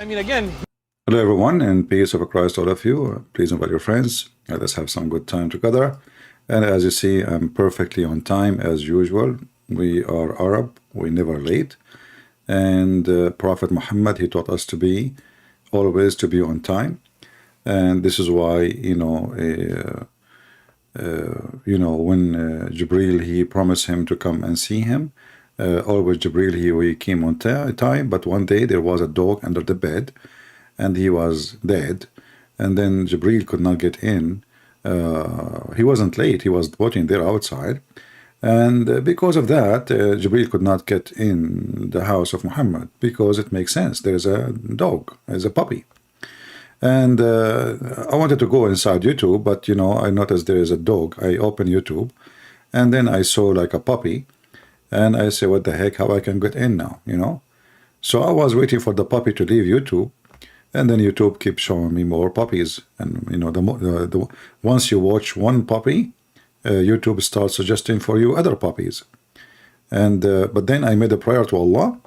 I mean, again. Hello everyone, and peace of Christ all of you. Please invite your friends. Let us have some good time together. And as you see, I'm perfectly on time as usual. We are Arab, we never late. And Prophet Muhammad, he taught us to be always to be on time. And this is why, when Jibril, he promised him to come and see him. Always Jibril, he came on time, but one day there was a dog under the bed and he was dead. And then Jibril could not get in. He wasn't late, he was waiting there outside. And because of that, Jibril could not get in the house of Muhammad, because it makes sense. There's a dog, there's a puppy. And I wanted to go inside YouTube, but I noticed there is a dog. I opened YouTube, and then I saw like a puppy, and I say, what the heck, how I can get in now, So I was waiting for the puppy to leave YouTube, and then YouTube keeps showing me more puppies. And once you watch one puppy, YouTube starts suggesting for you other puppies. And but then I made a prayer to Allah,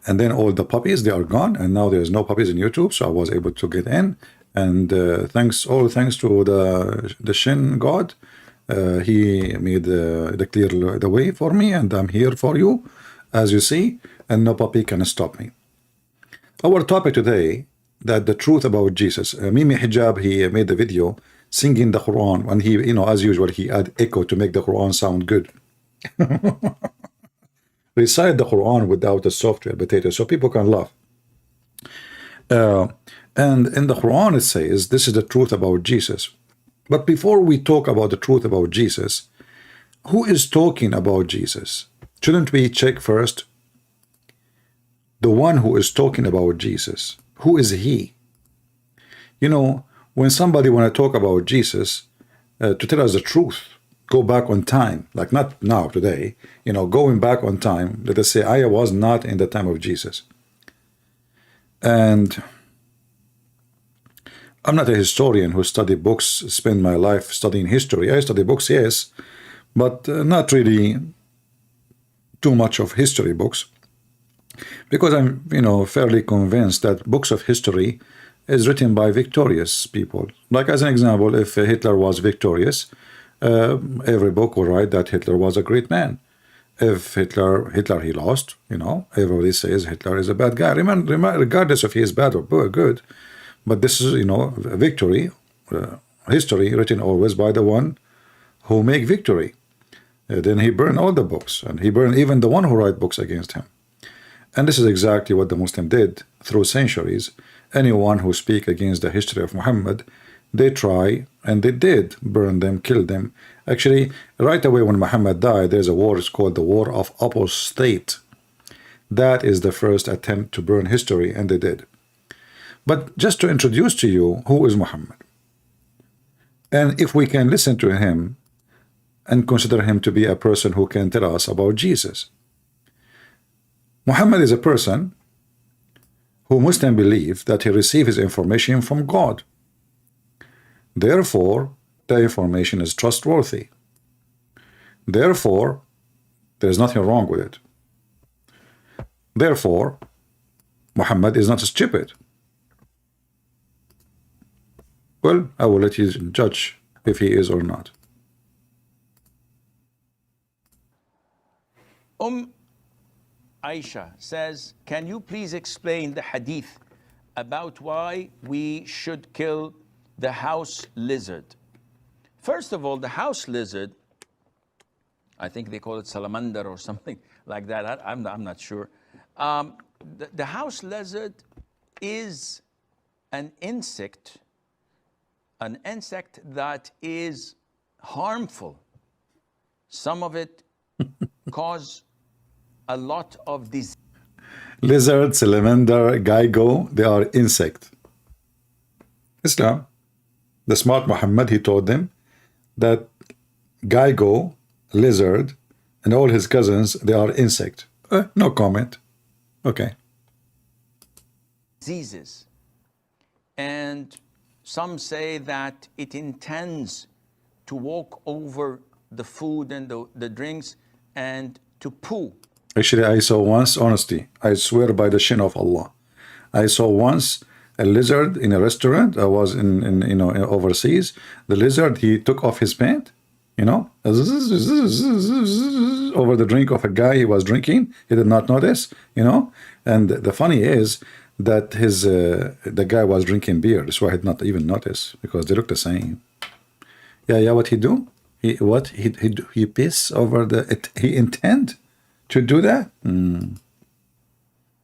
and then all the puppies, they are gone, and now there's no puppies in YouTube, so I was able to get in. And thanks to the Shin God, he made the way for me, and I'm here for you, as you see, and no puppy can stop me. Our topic today, that the truth about Jesus. Mimi Hijab, he made the video singing the Quran, and he, as usual, he add echo to make the Quran sound good. Recite the Quran without the software potato, so people can laugh. And in the Quran it says this is the truth about Jesus. But before we talk about the truth about Jesus, who is talking about Jesus? Shouldn't we check first the one who is talking about Jesus? Who is he? When somebody want to talk about Jesus, to tell us the truth, go back on time, like not now, today, going back on time, let us say I was not in the time of Jesus. And I'm not a historian who study books, spend my life studying history. I study books, yes, but not really too much of history books, because I'm, fairly convinced that books of history is written by victorious people. Like as an example, if Hitler was victorious, every book will write that Hitler was a great man. If Hitler he lost, everybody says Hitler is a bad guy. Remember, regardless if he is bad or good, but this is, a victory, history written always by the one who make victory. Then he burned all the books, and he burned even the one who write books against him. And this is exactly what the Muslim did through centuries. Anyone who speak against the history of Muhammad, they try, and they did burn them, kill them. Actually, right away when Muhammad died, there's a war, it's called the War of Apostate. That is the first attempt to burn history, and they did. But just to introduce to you, who is Muhammad? And if we can listen to him and consider him to be a person who can tell us about Jesus. Muhammad is a person who Muslims believe that he received his information from God. Therefore, the information is trustworthy. Therefore, there is nothing wrong with it. Therefore, Muhammad is not stupid. Well, I will let you judge if he is or not. Aisha says, can you please explain the hadith about why we should kill the house lizard? First of all, the house lizard, I think they call it salamander or something like that. I'm not sure. The house lizard is an insect that is harmful. Some of it cause a lot of disease. Lizard, salamander, geigo, they are insect. Islam, the smart Muhammad, he told them that geigo, lizard, and all his cousins, they are insect. No comment. Okay. Diseases. And some say that it intends to walk over the food and the drinks and to poo. Actually, I saw once, honesty, I swear by the shin of Allah, I saw once a lizard in a restaurant. I was in overseas. The lizard, he took off his pant, over the drink of a guy he was drinking. He did not notice, And the funny is that the guy was drinking beer. That's why I did not even notice, because they look the same. Yeah. What he do? He piss over he intend to do that?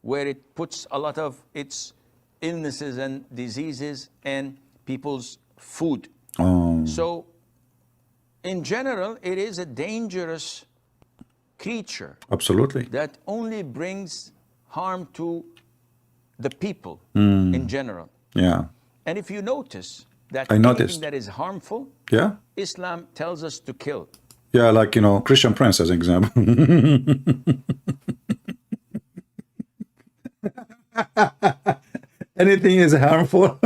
Where it puts a lot of its illnesses and diseases in people's food. So in general, it is a dangerous creature. Absolutely. That only brings harm to the people in general. Yeah. And if you notice that I anything noticed. that is harmful, Yeah. Islam tells us to kill. Yeah, like, Christian Prince as an example. Anything is harmful.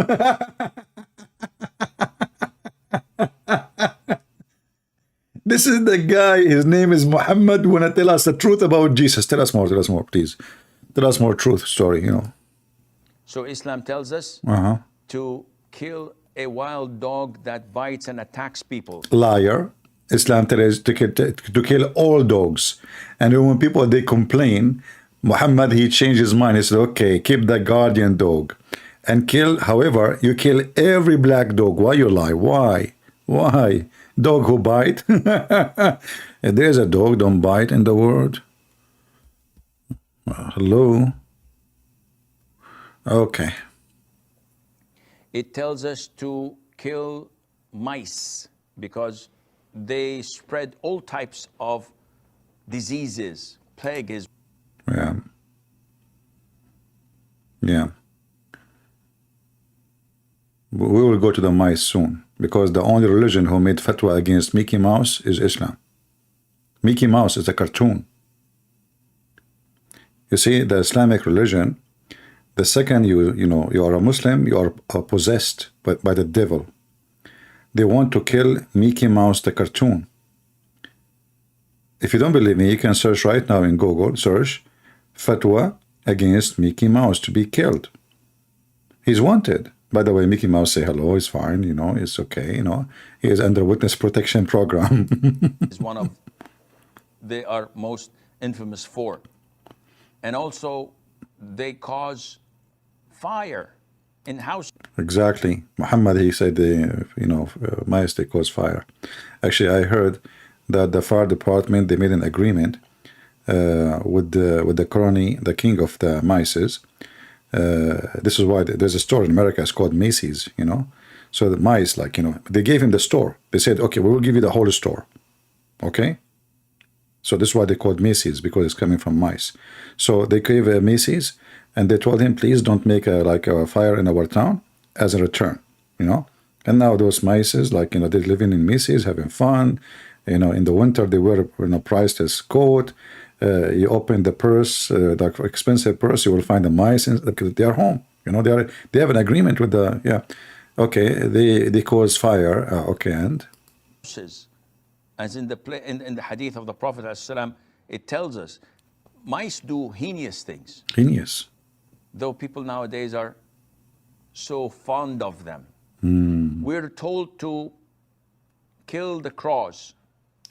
This is the guy, his name is Muhammad, wanna tell us the truth about Jesus. Tell us more, please. Tell us more truth story, So Islam tells us to kill a wild dog that bites and attacks people. Liar. Islam tells us to kill all dogs. And when people, they complain, Muhammad, he changed his mind. He said, okay, keep the guardian dog. And kill, however, you kill every black dog. Why you lie? Why? Dog who bite? If there's a dog, don't bite in the world. Hello? Okay. It tells us to kill mice because they spread all types of diseases. Plague is. Yeah. We will go to the mice soon, because the only religion who made fatwa against Mickey Mouse is Islam. Mickey Mouse is a cartoon. You see, the Islamic religion, the second you are a Muslim, you are possessed by the devil. They want to kill Mickey Mouse, the cartoon. If you don't believe me, you can search right now in Google, search fatwa against Mickey Mouse to be killed. He's wanted. By the way, Mickey Mouse say hello, he's fine, it's okay, he is under witness protection program. is one of they are most infamous for. And also they cause fire in houses. Exactly. Muhammad, he said, mice, they cause fire. Actually, I heard that the fire department, they made an agreement with the crony, the king of the mices. This is why there's a store in America, it's called Macy's, So the mice, they gave him the store. They said, okay, we will give you the whole store. Okay? So this is why they called Macy's, because it's coming from mice. So they gave Macy's, and they told him, please don't make a fire in our town as a return, And now those mice, they're living in Macy's, having fun. In the winter, they wear, priceless coat. You open the purse, the expensive purse, you will find the mice, because they are home. They have an agreement with Okay, they cause fire. Okay, and as in the hadith of the Prophet ﷺ, it tells us mice do heinous things. Heinous. Though people nowadays are so fond of them. We're told to kill the crows.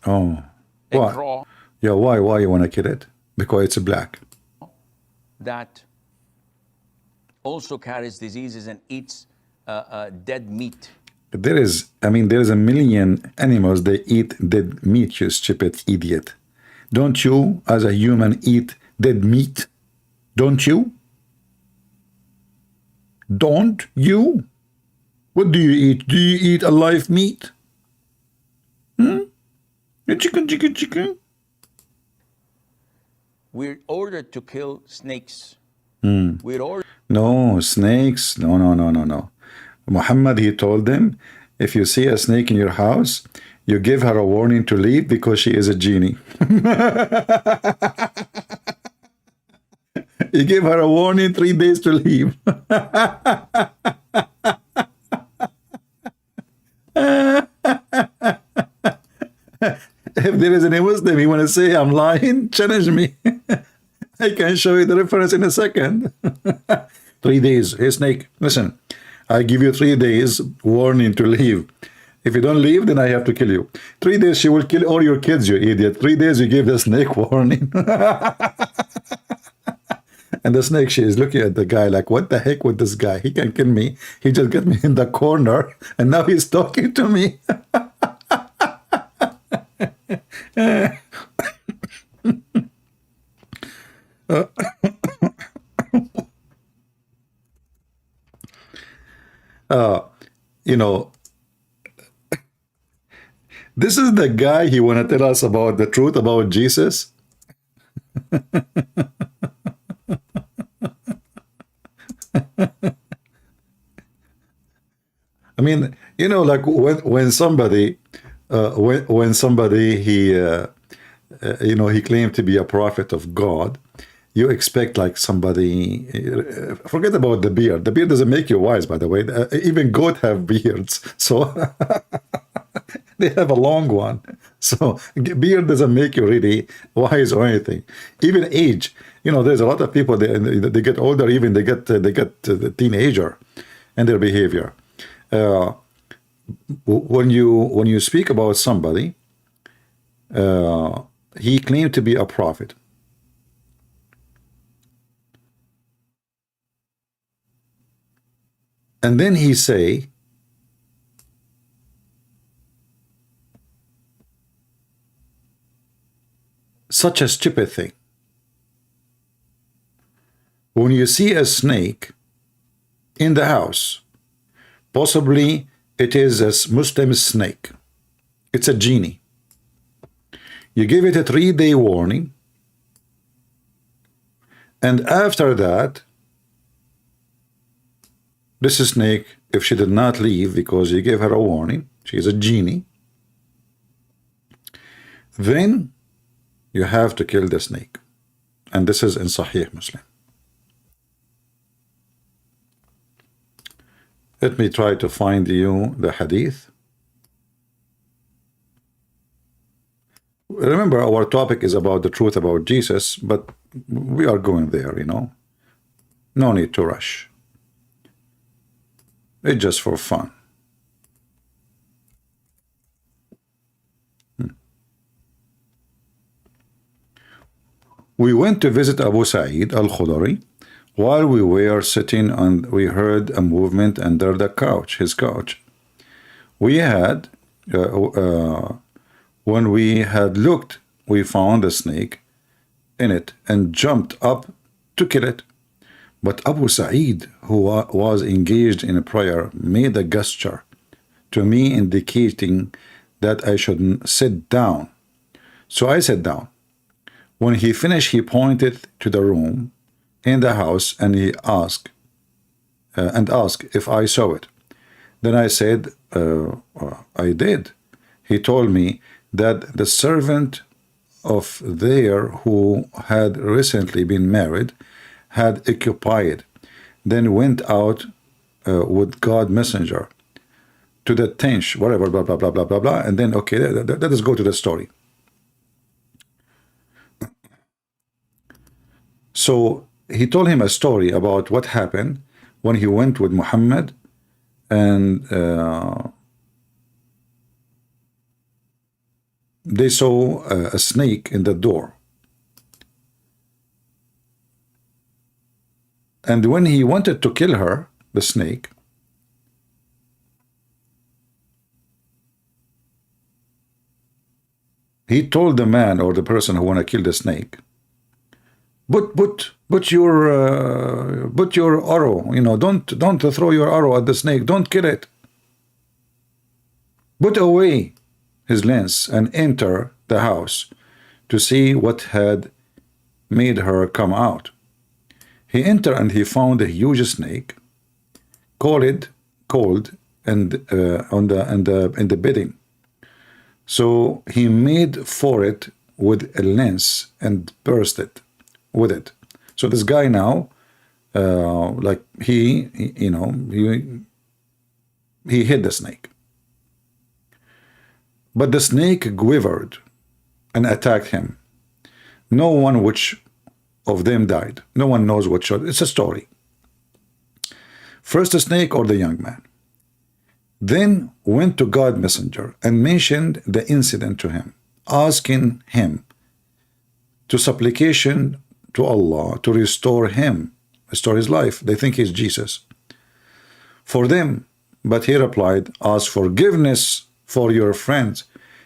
Oh, a crow. Yeah, why you want to kill it? Because it's black. That also carries diseases and eats dead meat. There is a million animals, they eat dead meat, you stupid idiot. Don't you, as a human, eat dead meat? Don't you? Don't you? What do you eat? Do you eat alive meat? Chicken. We're ordered to kill snakes. We're ordered. No, snakes. No. Muhammad, he told them, if you see a snake in your house, you give her a warning to leave because she is a genie. You give her a warning, 3 days to leave. If there is any Muslim, you want to say I'm lying, challenge me. I can show you the reference in a second. 3 days. Hey, snake, listen, I give you 3 days warning to leave. If you don't leave, then I have to kill you. 3 days, she will kill all your kids, you idiot. 3 days, you give the snake warning. And the snake, she is looking at the guy like, what the heck with this guy? He can kill me. He just got me in the corner, and now he's talking to me. You know, this is the guy he want to tell us about the truth about Jesus. I mean, you know, like when somebody, when somebody you know, he claimed to be a prophet of God, you expect like somebody. Forget about the beard. The beard doesn't make you wise, by the way. Even goat have beards, so they have a long one. So beard doesn't make you really wise or anything. Even age, you know, there's a lot of people they get older, even they get the teenager, and their behavior. When you speak about somebody, he claimed to be a prophet. And then he say, such a stupid thing. When you see a snake in the house, possibly it is a Muslim snake. It's a genie. You give it a 3-day warning, and after that, this snake, if she did not leave because you gave her a warning, she is a genie, then you have to kill the snake. And this is in Sahih Muslim. Let me try to find you the hadith. Remember, our topic is about the truth about Jesus, but we are going there, you know. No need to rush. It's just for fun. We went to visit Abu Sa'id al-Khudri. While we were sitting, and we heard a movement under the couch, his couch. We had, when we had looked, we found a snake in it and jumped up to kill it. But Abu Sa'id, who was engaged in a prayer, made a gesture to me indicating that I should sit down. So I sat down. When he finished, he pointed to the room in the house and he asked if I saw it. Then I said, I did. He told me that the servant of there who had recently been married had occupied, then went out with God messenger to the tench, whatever, blah, blah, blah, blah, blah, blah. And then, okay, let us go to the story. So he told him a story about what happened when he went with Muhammad and they saw a snake in the door. And when he wanted to kill her, the snake, he told the man or the person who want to kill the snake, put your arrow, you know, don't throw your arrow at the snake, don't kill it. Put away his lens and enter the house to see what had made her come out. He entered and he found a huge snake, cold and in the bedding. So he made for it with a lens and burst it with it. So this guy now, like he hit the snake, but the snake quivered and attacked him. No one which of them died. No one knows what shot. It's a story. First the snake or the young man? Then went to God messenger and mentioned the incident to him, asking him to supplication to Allah to restore him, restore his life. They think he's Jesus. For them, but he replied, ask forgiveness for your friends.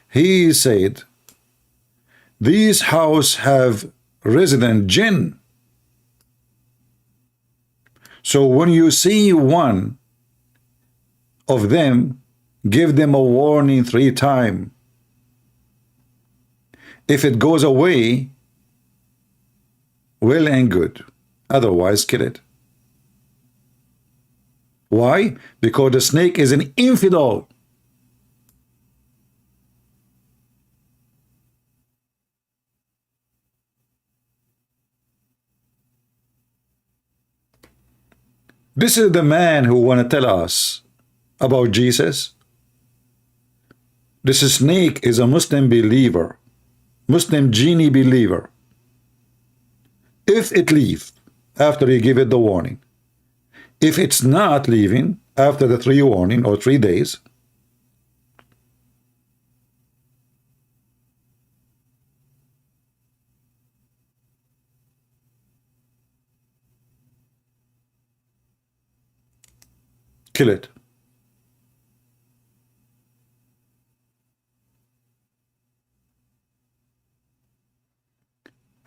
He said, these house have resident jinn. So when you see one of them, give them a warning 3 times. If it goes away, well and good. Otherwise, kill it. Why? Because the snake is an infidel. This is the man who want to tell us about Jesus. This snake is a Muslim believer, Muslim genie believer. If it leaves after you give it the warning, if it's not leaving after the 3 warning or 3 days, kill it.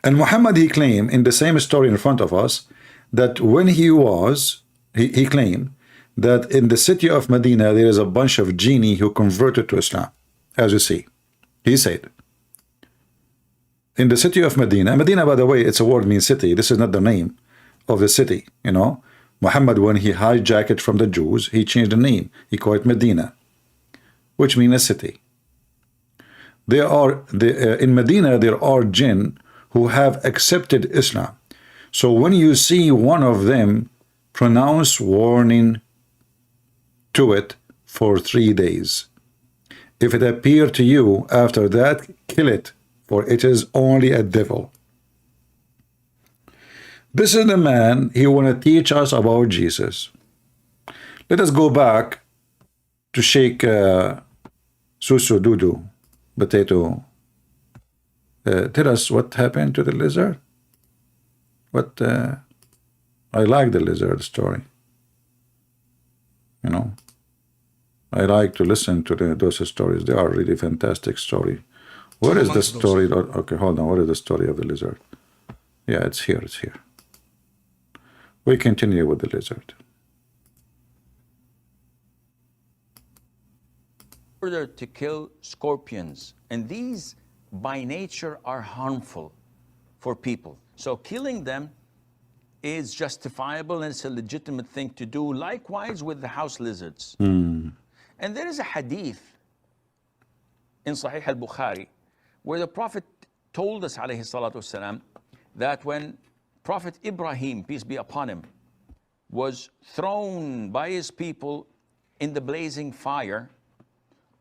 And Muhammad, he claimed in the same story in front of us that when he claimed that in the city of Medina there is a bunch of genie who converted to Islam. As you see, he said in the city of Medina, by the way, it's a word means city. This is not the name of the city, you know. Muhammad, when he hijacked it from the Jews, he changed the name. He called it Medina, which means a city. In Medina there are jinn who have accepted Islam. So when you see one of them, pronounce warning to it for 3 days. If it appear to you after that, kill it, for it is only a devil. This is the man, he want to teach us about Jesus. Let us go back to Sheikh Susu Dudu, potato. Tell us what happened to the lizard. I like the lizard story. You know, I like to listen to those stories. They are really fantastic story. Where is the story? Okay, hold on. What is the story of the lizard? Yeah, it's here. It's here. We continue with the lizard. Order to kill scorpions, and these by nature are harmful for people. So killing them is justifiable and it's a legitimate thing to do. Likewise with the house lizards. And there is a hadith in Sahih al-Bukhari where the Prophet told us, alayhi salatu wasalam, that when Prophet Ibrahim, peace be upon him, was thrown by his people in the blazing fire,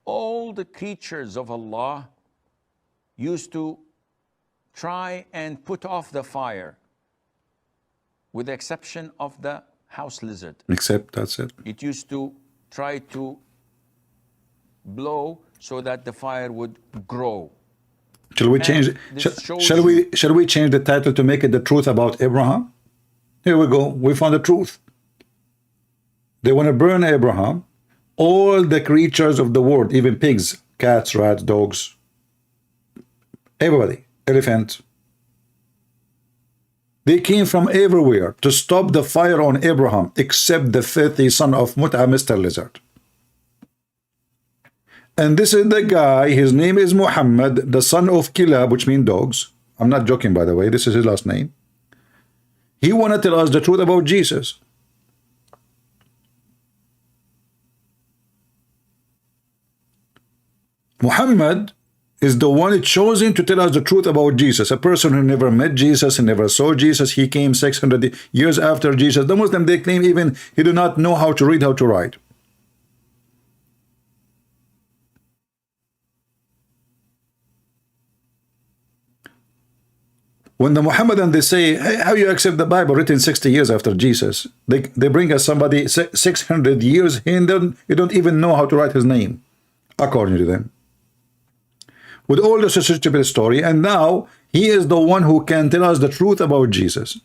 all the creatures of Allah used to try and put off the fire, with the exception of the house lizard. Except, that's it. It used to try to blow so that the fire would grow. Shall we change? Shall we change the title to make it the truth about Abraham? Here we go. We found the truth. They want to burn Abraham. All the creatures of the world, even pigs, cats, rats, dogs, everybody, elephant. They came from everywhere to stop the fire on Abraham, except the filthy son of Mut'a, Mr. Lizard. And this is the guy, his name is Muhammad, the son of Kilab, which means dogs. I'm not joking, by the way, this is his last name. He want to tell us the truth about Jesus. Muhammad is the one chosen to tell us the truth about Jesus. A person who never met Jesus and never saw Jesus. He came 600 years after Jesus. The Muslim, they claim even he do not know how to read, how to write. When the Muhammadan, they say, hey, how you accept the Bible written 60 years after Jesus? They bring us somebody 600 years, and you don't even know how to write his name, according to them. With all the stupid story, and now he is the one who can tell us the truth about Jesus.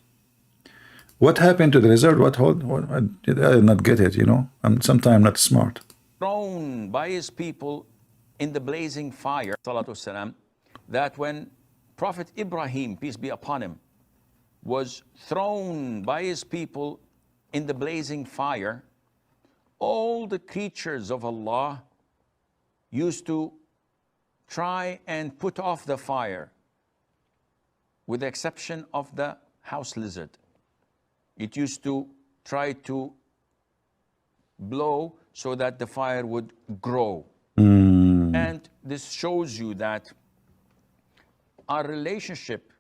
What happened to the lizard? What I did not get it, you know. I'm sometimes not smart. Thrown by his people in the blazing fire, والسلام, that when Prophet Ibrahim, peace be upon him, was thrown by his people in the blazing fire, all the creatures of Allah used to try and put off the fire, with the exception of the house lizard. It used to try to blow so that the fire would grow. And this shows you that our relationship,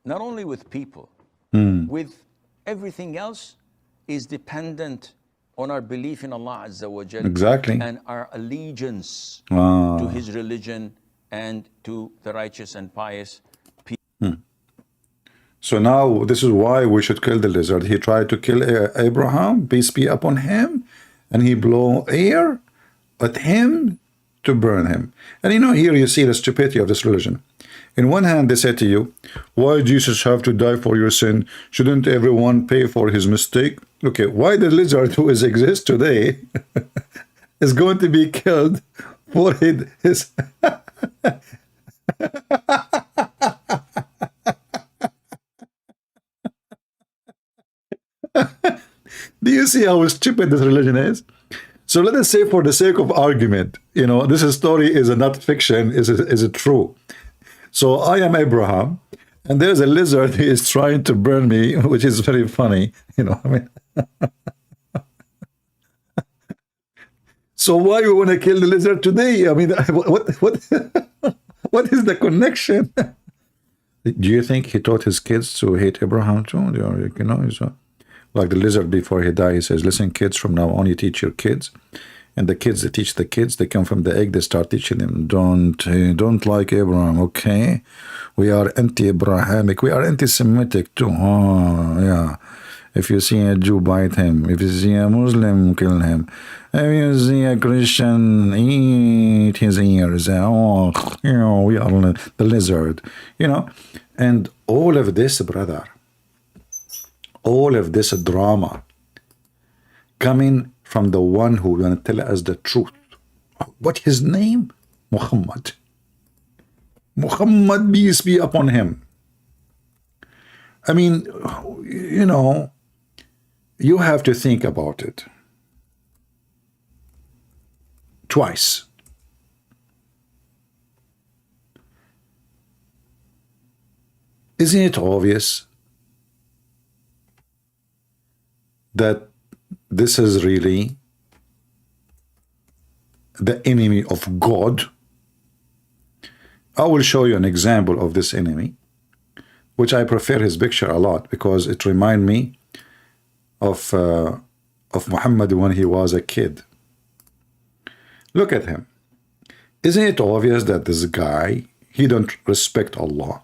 not only with people, with everything else, is dependent on our belief in Allah Azza wa Jal. Exactly. And our allegiance to His religion and to the righteous and pious people. So now this is why we should kill the lizard. He tried to kill Abraham, peace be upon him, and he blew air at him to burn him. And you know, here you see the stupidity of this religion. In one hand, they say to you, why Jesus have to die for your sin? Shouldn't everyone pay for his mistake? Okay, why the lizard who exists today is going to be killed for his Do you see how stupid this religion is? So let us say, for the sake of argument, you know, this story is not fiction, is it true? So I am Abraham, and there's a lizard who is trying to burn me, which is very funny, you know, I mean. So why you want to kill the lizard today? I mean, what is the connection? Do you think he taught his kids to hate Abraham too? Or, you know, so, like the lizard before he died, he says, listen, kids, from now on you teach your kids. And the kids, they teach the kids, they come from the egg, they start teaching them, don't like Abraham, okay? We are anti-Abrahamic, we are anti-Semitic too. Oh, yeah. If you see a Jew, bite him. If you see a Muslim, kill him. If you see a Christian, eat his ears. Oh, you know, we are the lizard, you know. And all of this, brother, all of this drama coming from the one who will tell us the truth. What his name? Muhammad. Muhammad, peace be upon him. I mean, you know, you have to think about it twice. Isn't it obvious that this is really the enemy of God? I will show you an example of this enemy, which I prefer his picture a lot because it reminds me of Muhammad when he was a kid. Look at him. Isn't it obvious that this guy, he don't respect Allah?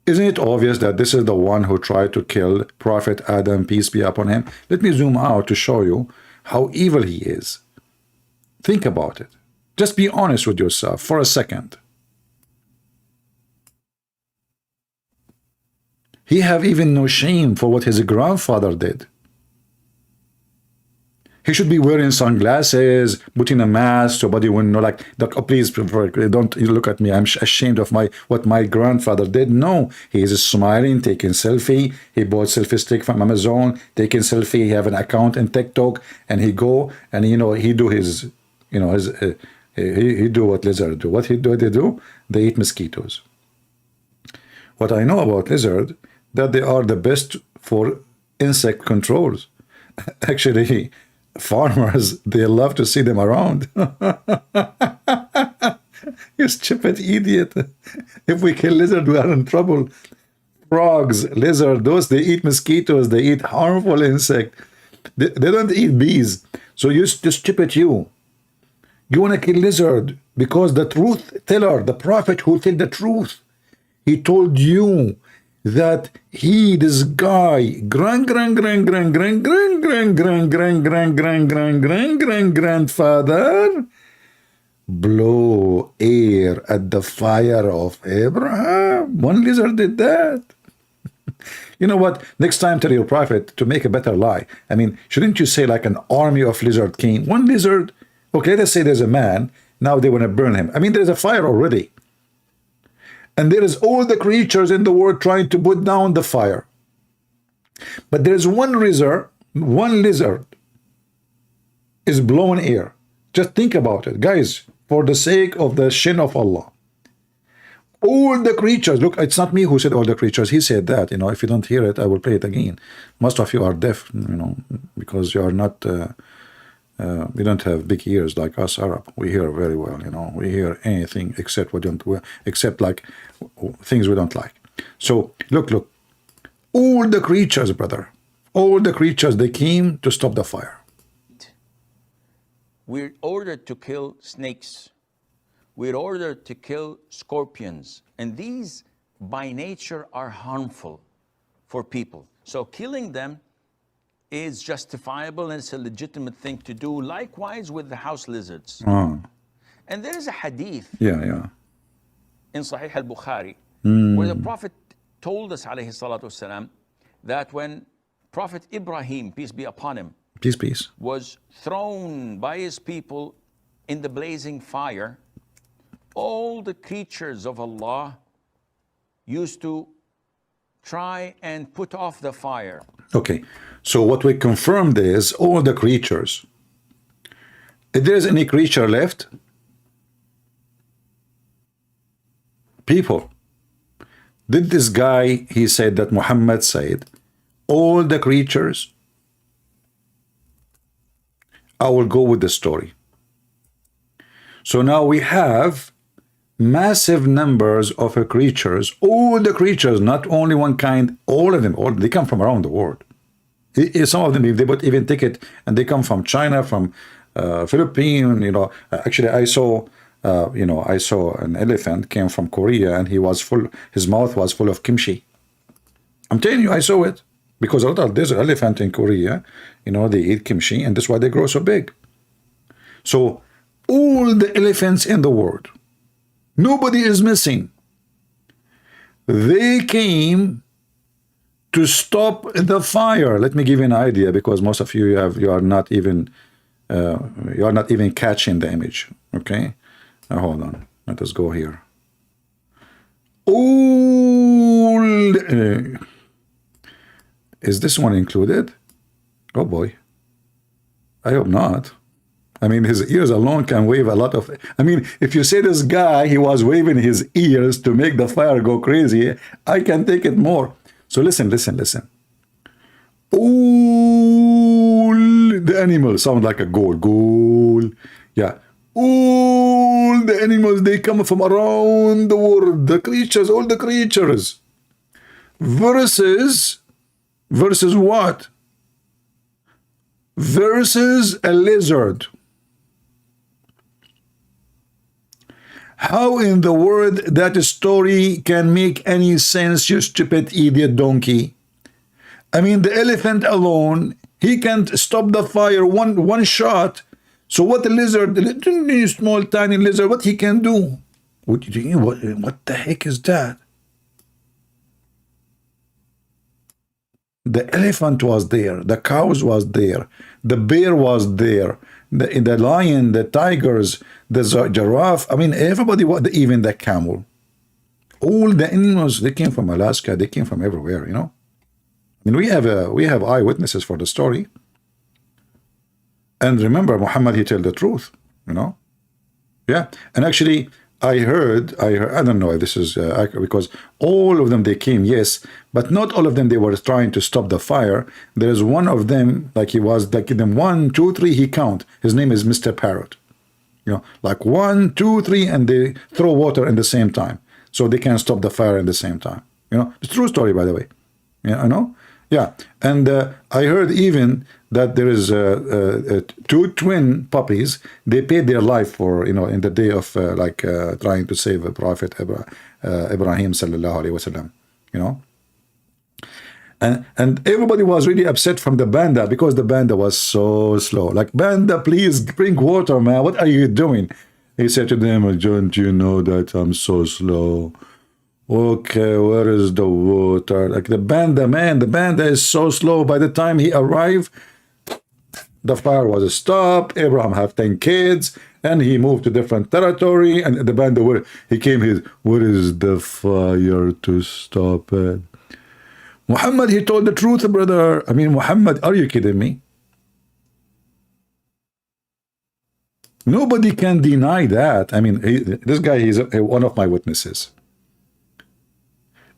Isn't it obvious that this is the one who tried to kill Prophet Adam, peace be upon him? Let me zoom out to show you how evil he is. Think about it. Just be honest with yourself for a second. He have even no shame for what his grandfather did. He should be wearing sunglasses, putting a mask, so nobody wouldn't know, like, oh, please, don't look at me. I'm ashamed of what my grandfather did. No, he is smiling, taking selfie. He bought selfie stick from Amazon, taking selfie. He have an account in TikTok, and he go, and, you know, he do his, you know, his, he do what lizard do. What they do? They eat mosquitoes. What I know about lizard, that they are the best for insect controls. Actually, farmers, they love to see them around. You stupid idiot. If we kill lizard, we are in trouble. Frogs, lizard, those, they eat mosquitoes, they eat harmful insect. They don't eat bees. So you stupid you. You want to kill lizard because the truth teller, the prophet who tell the truth, he told you that this guy, grandfather, blow air at the fire of Abraham. One lizard did that. You know what? Next time tell your prophet to make a better lie. I mean, shouldn't you say like an army of lizard came? One lizard. Okay, let's say there's a man. Now they want to burn him. I mean, there's a fire already. And there is all the creatures in the world trying to put down the fire. But there's one lizard is blowing air. Just think about it. Guys, for the sake of the shin of Allah. All the creatures, look, it's not me who said all the creatures. He said that, you know, if you don't hear it, I will play it again. Most of you are deaf, you know, because you are not, we don't have big ears like us Arab. We hear very well, you know, we hear anything except except like things we don't like. So look, all the creatures, brother, all the creatures, they came to stop the fire. We're ordered to kill snakes. We're ordered to kill scorpions. And these, by nature, are harmful for people. So killing them is justifiable and it's a legitimate thing to do. Likewise with the house lizards. And there is a hadith in Sahih al-Bukhari where the Prophet told us, alayhi salatu wasalam, that when Prophet Ibrahim, peace be upon him, peace, was thrown by his people in the blazing fire, all the creatures of Allah used to try and put off the fire. Okay, so what we confirmed is all the creatures. If there is any creature left, people, did this guy, he said that Muhammad said, all the creatures, I will go with the story. So now we have massive numbers of creatures, all the creatures, not only one kind, all of them, they come from around the world. Some of them, if they would even take it, and they come from China, from Philippines, you know. Actually, I saw, I saw an elephant came from Korea, and he was full, his mouth was full of kimchi. I'm telling you, I saw it. Because a lot of there's an elephant in Korea, you know, they eat kimchi, and that's why they grow so big. So all the elephants in the world, nobody is missing. They came to stop the fire. Let me give you an idea, because most of you you are not even catching the image. Okay, now hold on. Let us go here. All is this one included? Oh boy, I hope not. I mean, his ears alone can wave a lot of... I mean, if you say this guy, he was waving his ears to make the fire go crazy, I can take it more. So listen. All the animals sound like a goal. Yeah. All the animals, they come from around the world. The creatures, all the creatures. Versus what? Versus a lizard. How in the world that story can make any sense, you stupid idiot donkey? I mean, the elephant alone, he can't stop the fire one shot. So what the lizard, the small tiny lizard, what he can do? What the heck is that? The elephant was there, the cows was there, the bear was there, the lion, the tigers, the giraffe. I mean, everybody, even the camel. All the animals, they came from Alaska, they came from everywhere, you know. I mean, we have eyewitnesses for the story. And remember, Muhammad, he told the truth, you know. Yeah, and actually, I heard, I don't know if this is because all of them, they came, yes, but not all of them, they were trying to stop the fire. There's one of them, like he was, like them 1, 2, 3, he count. His name is Mr. Parrot. You know, like 1, 2, 3, and they throw water at the same time. So they can stop the fire at the same time. You know, it's a true story, by the way. Yeah, I know. Yeah, and I heard even that there is two twin puppies. They paid their life for, in the day of trying to save Prophet Ibrahim sallallahu alaihi wasallam, and everybody was really upset from the banda because the banda was so slow. Like, banda, please bring water, man. What are you doing? He said to them, don't you know that I'm so slow? Okay, where is the water? Like, the banda, man, the banda is so slow. By the time he arrived, the fire was stopped. Abraham had 10 kids, and he moved to different territory. And the banda, where he came, where is the fire to stop it? Muhammad, he told the truth, brother. I mean, Muhammad, are you kidding me? Nobody can deny that. I mean, this guy, he's one of my witnesses.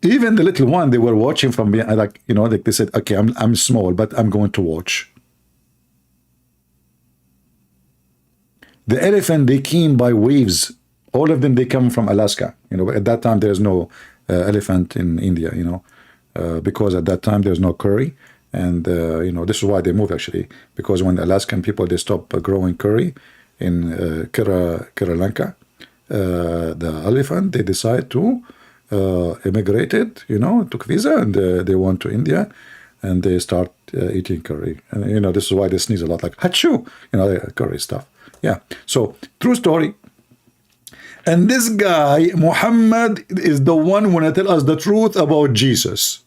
Even the little one, they were watching from behind, like, like they said, okay, I'm small, but I'm going to watch. The elephant, they came by waves. All of them, they come from Alaska. At that time, there's no elephant in India, because at that time, there's no curry. And, this is why they moved, actually. Because when the Alaskan people, they stopped growing curry in Lanka, the elephant, they decide to immigrated, took visa, and they went to India, and they start eating curry. And, this is why they sneeze a lot, like, hachu, curry stuff. Yeah. So, true story. And this guy, Muhammad, is the one who want to tell us the truth about Jesus.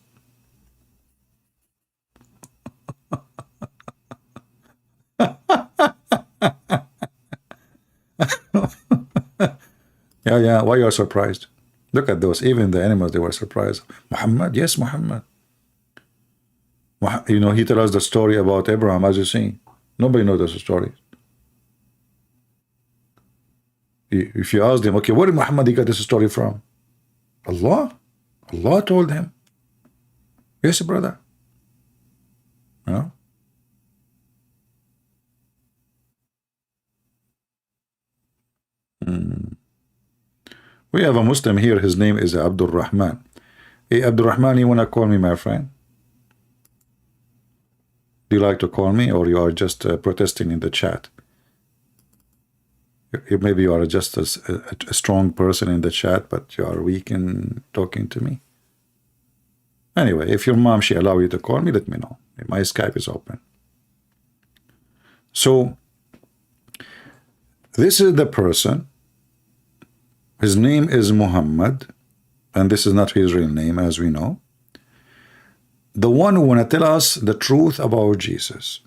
Yeah. Why you are surprised? Look at those. Even the animals, they were surprised. Muhammad? Yes, Muhammad. He tells us the story about Abraham, as you see. Nobody knows the story. If you ask them, okay, where did Muhammad he got this story from? Allah. Allah told him. Yes, brother. We have a Muslim here. His name is Abdul Rahman. Hey, Abdul Rahman, you want to call me my friend? Do you like to call me, or you are just protesting in the chat? Maybe you are just a strong person in the chat, but you are weak in talking to me. Anyway, if your mom, she allow you to call me, let me know. My Skype is open. So, this is the person. His name is Muhammad, and this is not his real name, as we know. The one who want to tell us the truth about Jesus.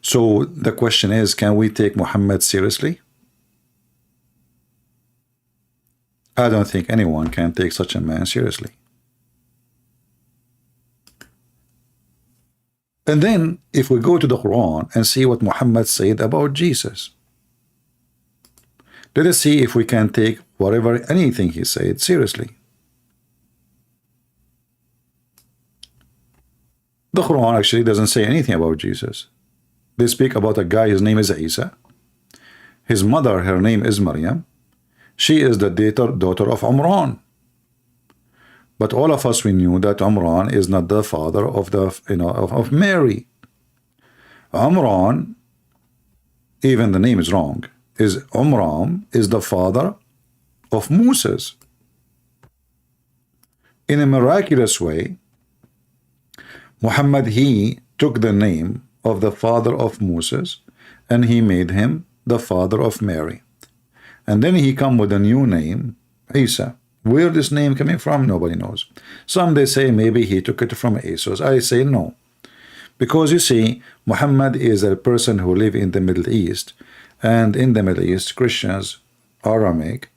So the question is, can we take Muhammad seriously? I don't think anyone can take such a man seriously. And then, if we go to the Quran and see what Muhammad said about Jesus, let us see if we can take anything he said seriously. The Quran actually doesn't say anything about Jesus. They speak about a guy, his name is Isa. His mother, her name is Maryam. She is the daughter of Imran. But all of us, we knew that Imran is not the father of of Mary. Imran, even the name is wrong, Imran is the father of Moses. In a miraculous way, Muhammad, he took the name of the father of Moses and he made him the father of Mary. And then he come with a new name, Isa. Where this name coming from, nobody knows. Some they say maybe he took it from Jesus. I say no. Because you see, Muhammad is a person who live in the Middle East. And in the Middle East, Christians, Aramaic,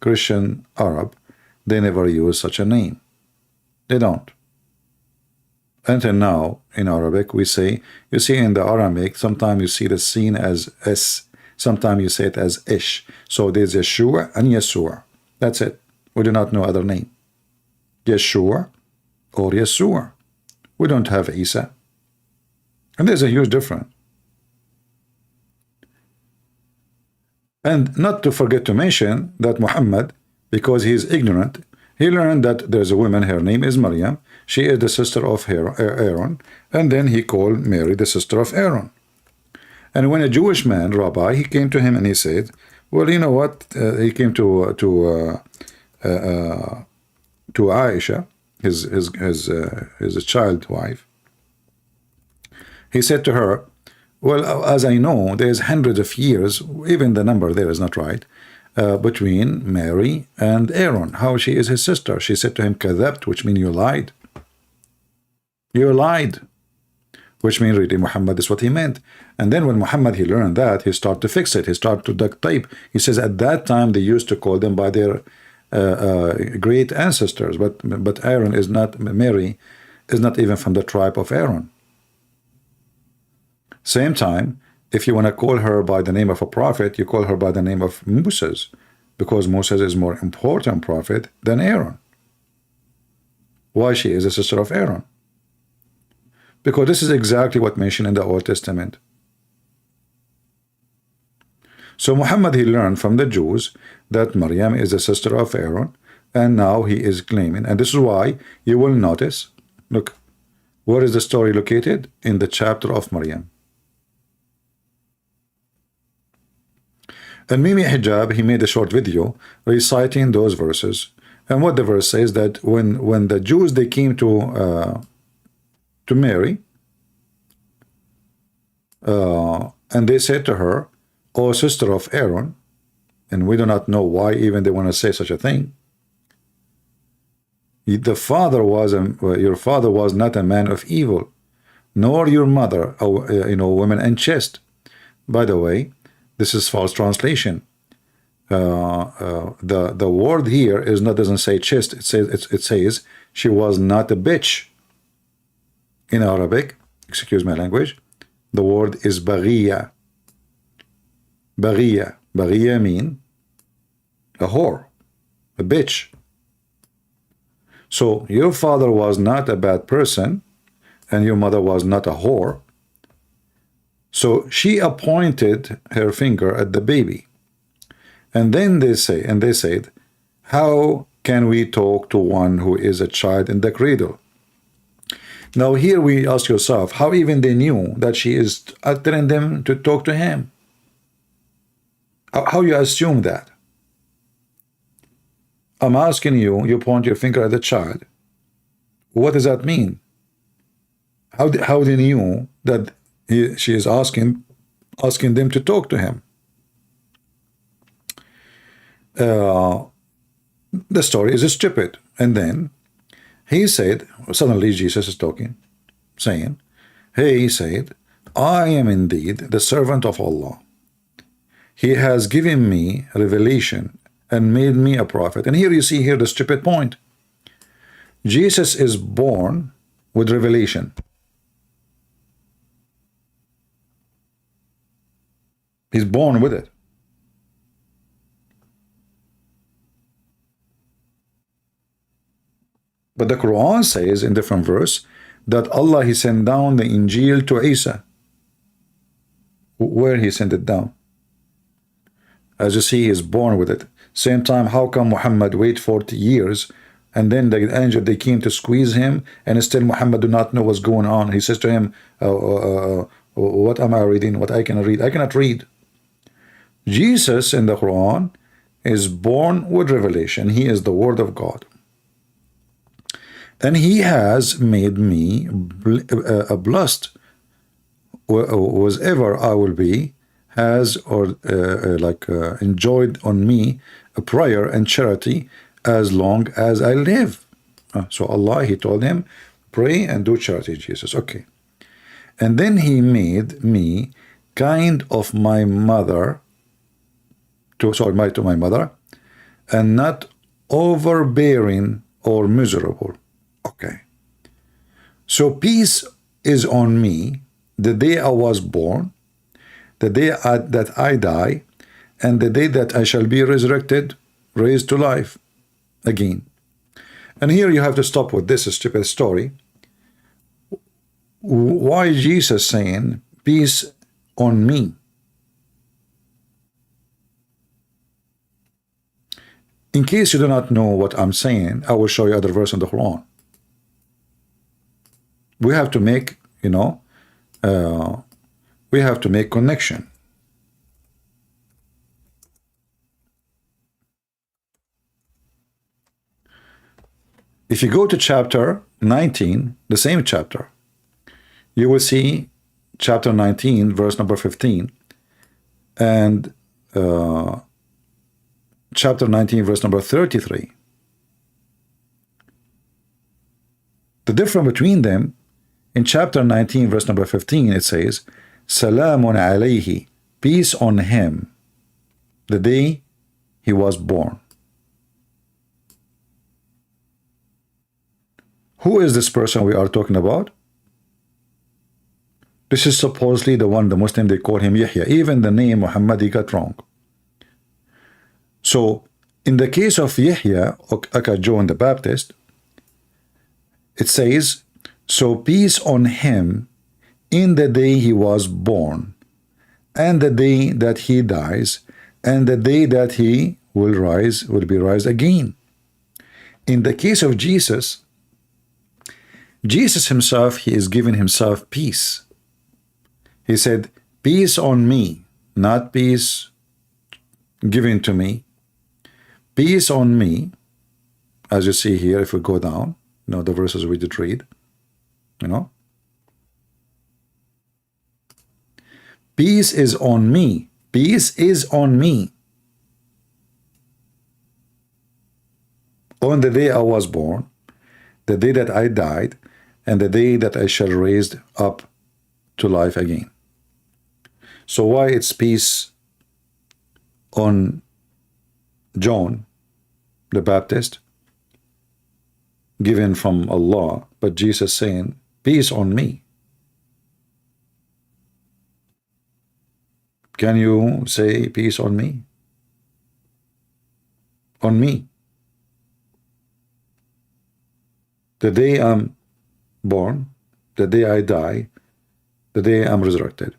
Christian Arab, they never use such a name. They don't. Until now, in Arabic, we say, you see in the Aramaic, sometimes you see the sin as S, sometimes you say it as Ish. So there's Yeshua and Yesua. That's it. We do not know other name. Yeshua or Yesua. We don't have Isa. And there's a huge difference. And not to forget to mention that Muhammad, because he is ignorant, He learned that there's a woman, her name is Maryam. She is the sister of Aaron. And then he called Mary the sister of Aaron. And when a Jewish man, rabbi, he came to him and he said, well, you know what? He came to Aisha, his child wife. He said to her, well, as I know, there's hundreds of years, even the number there is not right, between Mary and Aaron, how she is his sister. She said to him, kadhabt, which means you lied. You lied. Which means really Muhammad is what he meant. And then when Muhammad, he learned that, he started to fix it. He started to duct tape. He says at that time they used to call them by their great ancestors. But Aaron is not, Mary is not even from the tribe of Aaron. Same time, if you want to call her by the name of a prophet, you call her by the name of Moses, because Moses is more important prophet than Aaron. Why she is a sister of Aaron? Because this is exactly what mentioned in the Old Testament. So Muhammad, he learned from the Jews that Maryam is a sister of Aaron, and now he is claiming, and this is why you will notice, look, where is the story located? In the chapter of Maryam. And Mimi Hijab, he made a short video reciting those verses. And what the verse says, that when the Jews, they came to Mary, and they said to her, O sister of Aaron, and we do not know why even they want to say such a thing. Your father was not a man of evil, nor your mother, woman unchaste. By the way, this is false translation. The word here doesn't say chaste. It says she was not a bitch. In Arabic, excuse my language, the word is baghiya. Baghiya. Baghiya mean a whore, a bitch. So your father was not a bad person, and your mother was not a whore. So she appointed her finger at the baby. And then they said, how can we talk to one who is a child in the cradle? Now here we ask yourself, how even they knew that she is telling them to talk to him? How you assume that? I'm asking you, you point your finger at the child. What does that mean? How they knew that she is asking them to talk to him? The story is stupid. And then he said, suddenly Jesus is talking, saying, hey, he said, I am indeed the servant of Allah. He has given me revelation and made me a prophet. And here you see the stupid point. Jesus is born with revelation. He's born with it. But the Quran says in different verse that Allah, he sent down the Injil to Isa. Where he sent it down? As you see, he is born with it. Same time, how come Muhammad wait 40 years and then the angel, they came to squeeze him, and still Muhammad do not know what's going on? He says to him, what am I reading? What I cannot read? I cannot read. Jesus in the Quran is born with revelation. He is the Word of God. And he has made me blessed. Whatever I will be, has enjoyed on me a prayer and charity as long as I live. So Allah, he told him, pray and do charity, Jesus. Okay. And then he made me kind of my mother, to my mother, and not overbearing or miserable. Okay. So peace is on me the day I was born, the day that I die, and the day that I shall be resurrected, raised to life again. And here you have to stop with this stupid story. Why is Jesus saying, peace on me? In case you do not know what I'm saying, I will show you other verse in the Quran. We have to make, we have to make connection. If you go to chapter 19, the same chapter, you will see chapter 19, verse number 15, and chapter 19, verse number 33. The difference between them, in chapter 19, verse number 15, it says, Salamun alayhi, peace on him, the day he was born. Who is this person we are talking about? This is supposedly the one, the Muslim, they call him Yahya. Even the name Muhammad, he got wrong. So, in the case of Yahya, aka John the Baptist, it says, so peace on him in the day he was born, and the day that he dies, and the day that he will be raised again. In the case of Jesus, Jesus himself, he is giving himself peace. He said, peace on me, not peace given to me. Peace on me, as you see here, if we go down, the verses we did read, peace is on me. Peace is on me. On the day I was born, the day that I died, and the day that I shall raised up to life again. So why it's peace on John the Baptist, given from Allah, but Jesus saying, peace on me? Can you say peace on me? On me. The day I'm born, the day I die, the day I'm resurrected.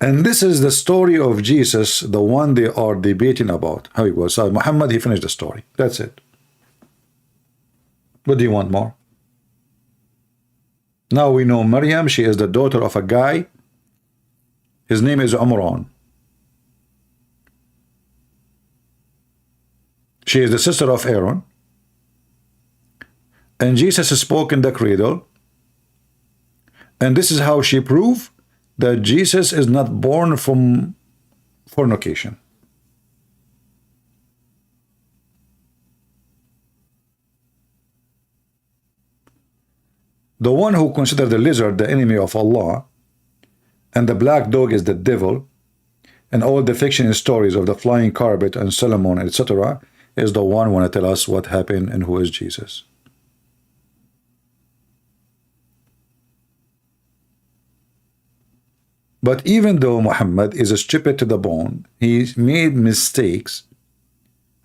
And this is the story of Jesus, the one they are debating about. How he was. So Muhammad, he finished the story. That's it. What do you want more? Now we know Maryam, she is the daughter of a guy. His name is Umran. She is the sister of Aaron. And Jesus spoke in the cradle. And this is how she proved that Jesus is not born from fornication. The one who considered the lizard the enemy of Allah, and the black dog is the devil, and all the fiction stories of the flying carpet and Solomon, etc., is the one who want to tell us what happened and who is Jesus. But even though Muhammad is stupid to the bone, he made mistakes,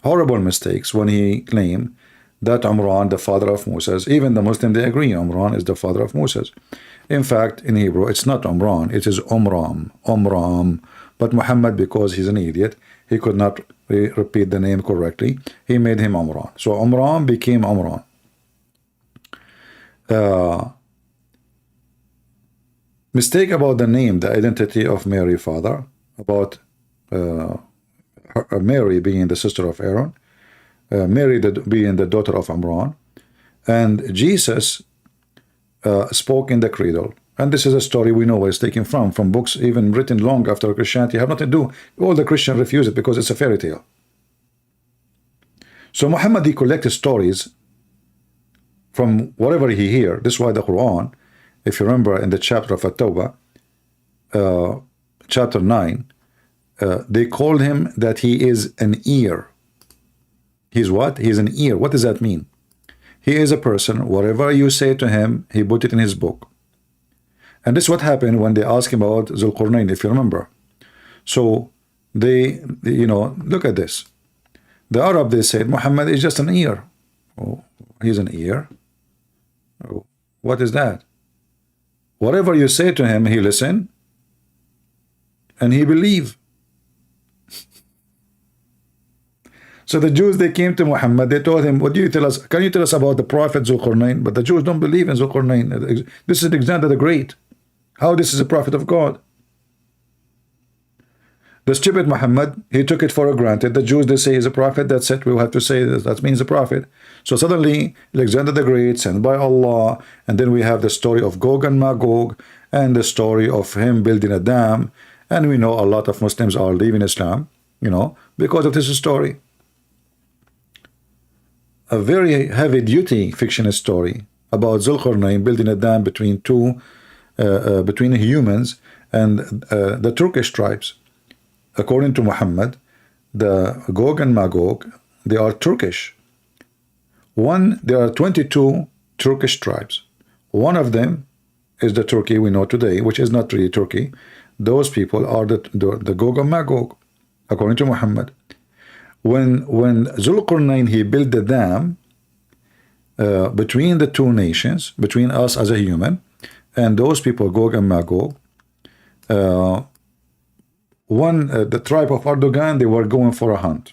horrible mistakes, when he claimed that Umran, the father of Moses, even the Muslim, they agree Umran is the father of Moses. In fact, in Hebrew, it's not Umran, it is Umram. But Muhammad, because he's an idiot, he could not repeat the name correctly. He made him Umran. So Umran became Umran. Mistake about the name, the identity of Mary, father, about Mary being the sister of Aaron, Mary being the daughter of Imran, and Jesus spoke in the cradle. And this is a story we know where it's taken from books even written long after Christianity, have nothing to do. All the Christians refuse it because it's a fairy tale. So Muhammad, he collected stories from whatever he hear. This is why the Quran, if you remember in the chapter of At-Tawbah, chapter 9, they called him that he is an ear. He's what? He's an ear. What does that mean? He is a person, whatever you say to him, he put it in his book. And this is what happened when they asked him about Zulqarnain, if you remember. So they, look at this. The Arab, they said, Muhammad is just an ear. Oh, he's an ear? Oh, what is that? Whatever you say to him, he listen, and he believe. So the Jews, they came to Muhammad, they told him, what do you tell us? Can you tell us about the prophet Zulqarnain? But the Jews don't believe in Zulqarnain. This is Alexander the Great. How this is a prophet of God? The stupid Muhammad, he took it for granted. The Jews, they say he's a prophet. That's it. We will have to say that means a prophet. So suddenly, Alexander the Great, sent by Allah, and then we have the story of Gog and Magog, and the story of him building a dam. And we know a lot of Muslims are leaving Islam, you know, because of this story. A very heavy-duty fictional story about Zulqarnain building a dam between between humans and the Turkish tribes. According to Muhammad, the Gog and Magog, they are Turkish. There are 22 Turkish tribes. One of them is the Turkey we know today, which is not really Turkey. Those people are the Gog and Magog, according to Muhammad. When Zulqarnain, he built the dam between the two nations, between us as a human, and those people, Gog and Magog, the tribe of Erdogan, they were going for a hunt.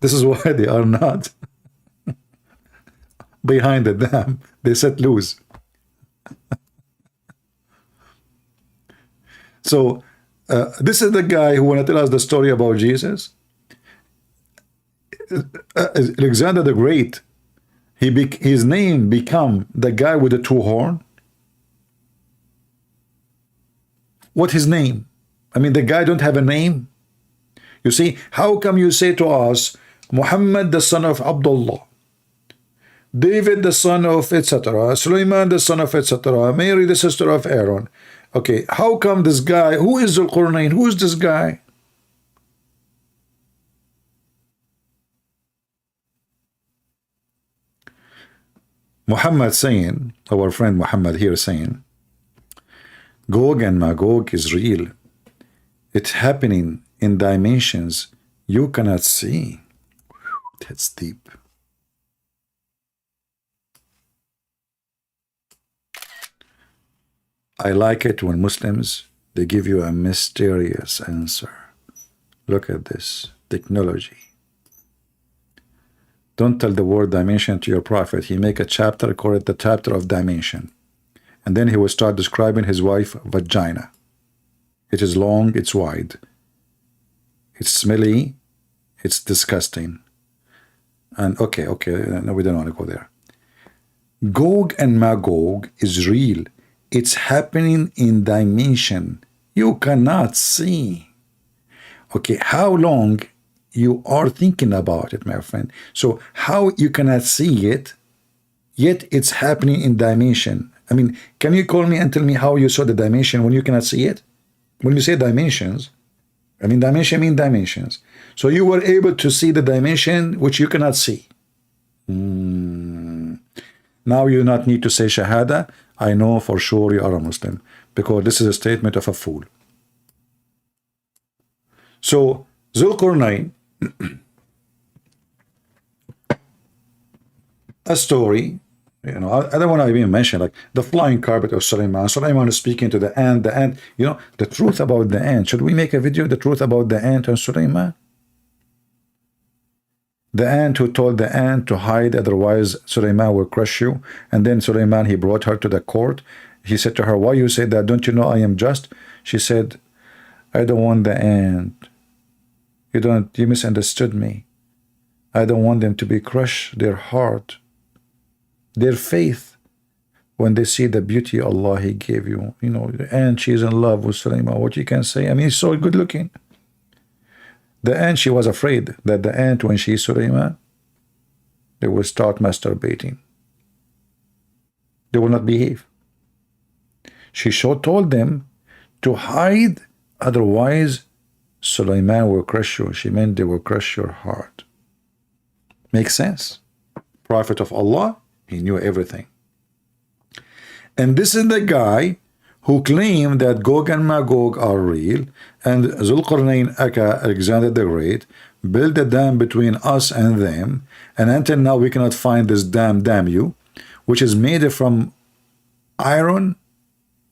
This is why they are not behind the dam. They set loose. So this is the guy who want to tell us the story about Jesus. Alexander the Great, his name become the guy with the two horn. What his name? I mean, the guy don't have a name. You see, how come you say to us, Muhammad the son of Abdullah, David the son of etc., Sulaiman the son of etc., Mary the sister of Aaron? Okay, how come this guy, who is Zulqarnain? Who is this guy? Muhammad saying, our friend Muhammad here saying, Gog and Magog is real. It's happening in dimensions you cannot see. That's deep. I like it when Muslims, they give you a mysterious answer. Look at this technology. Don't tell the word dimension to your prophet. He make a chapter, call it the chapter of dimension. And then he will start describing his wife vagina. It is long, it's wide. It's smelly, it's disgusting. And okay, no, we don't want to go there. Gog and Magog is real. It's happening in dimension you cannot see. Okay, how long you are thinking about it, my friend? So how you cannot see it, yet it's happening in dimension? I mean, can you call me and tell me how you saw the dimension when you cannot see it? When you say dimensions, I mean, dimension mean dimensions. So you were able to see the dimension which you cannot see. Now you do not need to say Shahada. I know for sure you are a Muslim, because this is a statement of a fool. So Zulqarnain, a story, you know, I don't want to even mention like the flying carpet of Sulaiman. Sulaiman is speaking to the ant. The ant, you know, the truth about the ant. Should we make a video, the truth about the ant and Sulaiman? The ant who told the ant to hide, otherwise Sulaiman will crush you. And then Sulaiman, he brought her to the court. He said to her, why you say that? Don't you know I am just? She said, I don't want the ant. You misunderstood me. I don't want them to be crushed, their heart, their faith, when they see the beauty Allah He gave you. You know, and she's in love with Sulaiman. What you can say? I mean, he's so good looking. The ant, she was afraid that the ant, when she saw Sulaiman, they will start masturbating. They will not behave. She told them to hide, otherwise Sulaiman will crush you. She meant they will crush your heart. Makes sense. Prophet of Allah, he knew everything. And this is the guy who claimed that Gog and Magog are real, and Zulqarnain, aka Alexander the Great, built a dam between us and them, and until now we cannot find this dam, damn you, which is made from iron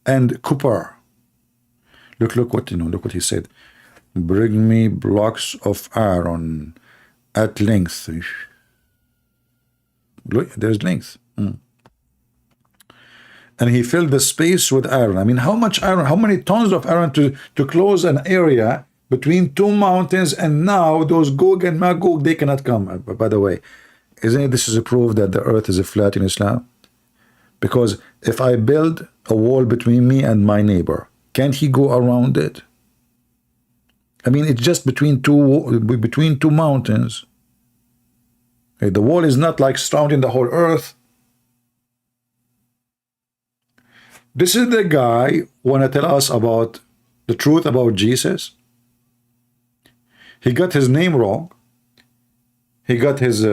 and copper. Look what he said. Bring me blocks of iron at length. Look, there's length. And he filled the space with iron. I mean, how much iron, how many tons of iron to close an area between two mountains, and now those Gog and Magog, they cannot come. By the way, isn't it this is a proof that the earth is flat in Islam? Because if I build a wall between me and my neighbor, can't he go around it? I mean, it's just between two mountains. Okay, the wall is not like surrounding the whole earth. This is the guy who wanna tell us about the truth about Jesus. He got his name wrong. He got his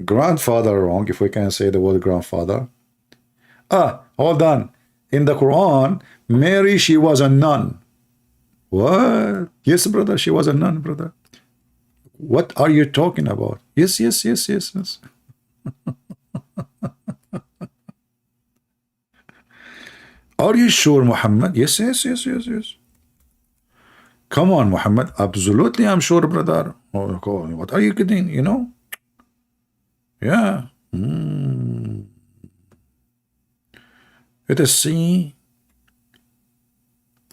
grandfather wrong, if we can say the word grandfather. Hold on. In the Quran, Mary, she was a nun. What? Yes, brother, she was a nun, brother. What are you talking about? Yes. Are you sure, Muhammad? Yes. Come on, Muhammad. Absolutely, I'm sure, brother. Oh, what are you kidding? You know? Yeah. Let us see